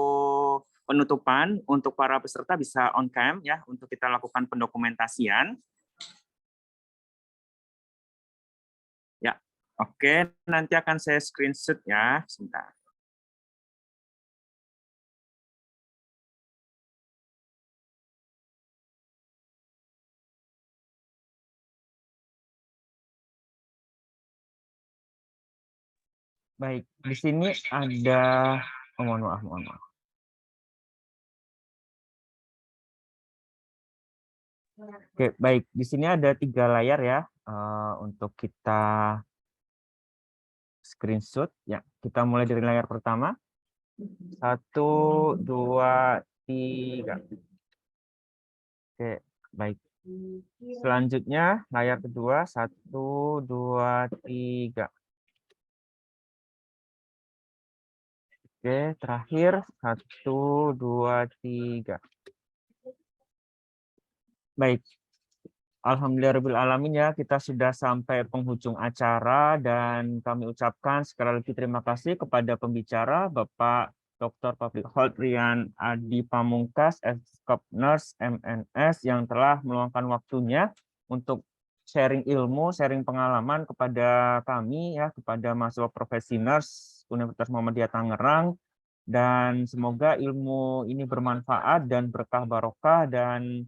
penutupan. Untuk para peserta bisa on cam ya untuk kita lakukan pendokumentasian. Ya, Oke, nanti akan saya screenshot ya, sebentar. Baik, di sini ada, oh, mohon maaf. Oke, baik. Di sini ada 3 layar ya, untuk kita screenshot. Ya, kita mulai dari layar pertama. 1, 2, 3. Oke, baik. Selanjutnya layar kedua, 1, 2, 3. Oke, terakhir 1, 2, 3. Baik. Alhamdulillahirrahmanirrahim ya, kita sudah sampai penghujung acara dan kami ucapkan sekali lagi terima kasih kepada pembicara Bapak Dr. Public Health Rian Adi Pamungkas, Eskop Nurse MNS yang telah meluangkan waktunya untuk sharing ilmu, sharing pengalaman kepada kami ya, kepada mahasiswa profesi nurse Universitas Muhammadiyah Tangerang, dan semoga ilmu ini bermanfaat dan berkah barokah, dan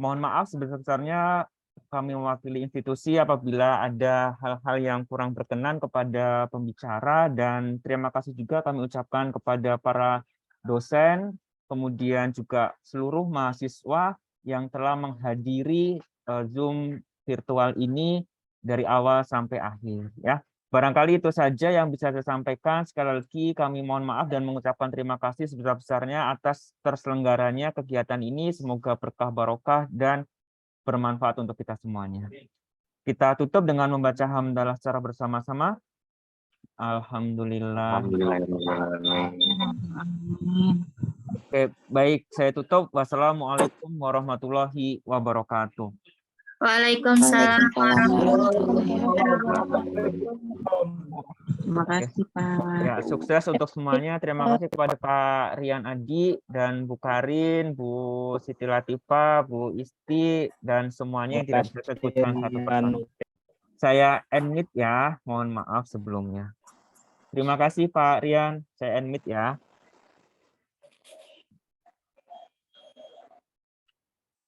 mohon maaf sebesar-besarnya kami mewakili institusi apabila ada hal-hal yang kurang berkenan kepada pembicara, dan terima kasih juga kami ucapkan kepada para dosen, kemudian juga seluruh mahasiswa yang telah menghadiri Zoom virtual ini dari awal sampai akhir ya. Barangkali itu saja yang bisa saya sampaikan. Sekali lagi kami mohon maaf dan mengucapkan terima kasih sebesar-besarnya atas terselenggaranya kegiatan ini. Semoga berkah barokah dan bermanfaat untuk kita semuanya. Kita tutup dengan membaca hamdalah secara bersama-sama. Alhamdulillah. Oke, baik, saya tutup. Wassalamualaikum warahmatullahi wabarakatuh. Waalaikumsalam. Terima kasih, Pak. Ya, sukses untuk semuanya. Terima kasih kepada Pak Rian Adi dan Bu Karin, Bu Siti Latifah, Bu Isti, dan semuanya yang tidak bisa saya sebutkan satu persatu. Saya admit ya, mohon maaf sebelumnya. Terima kasih Pak Rian, saya admit ya.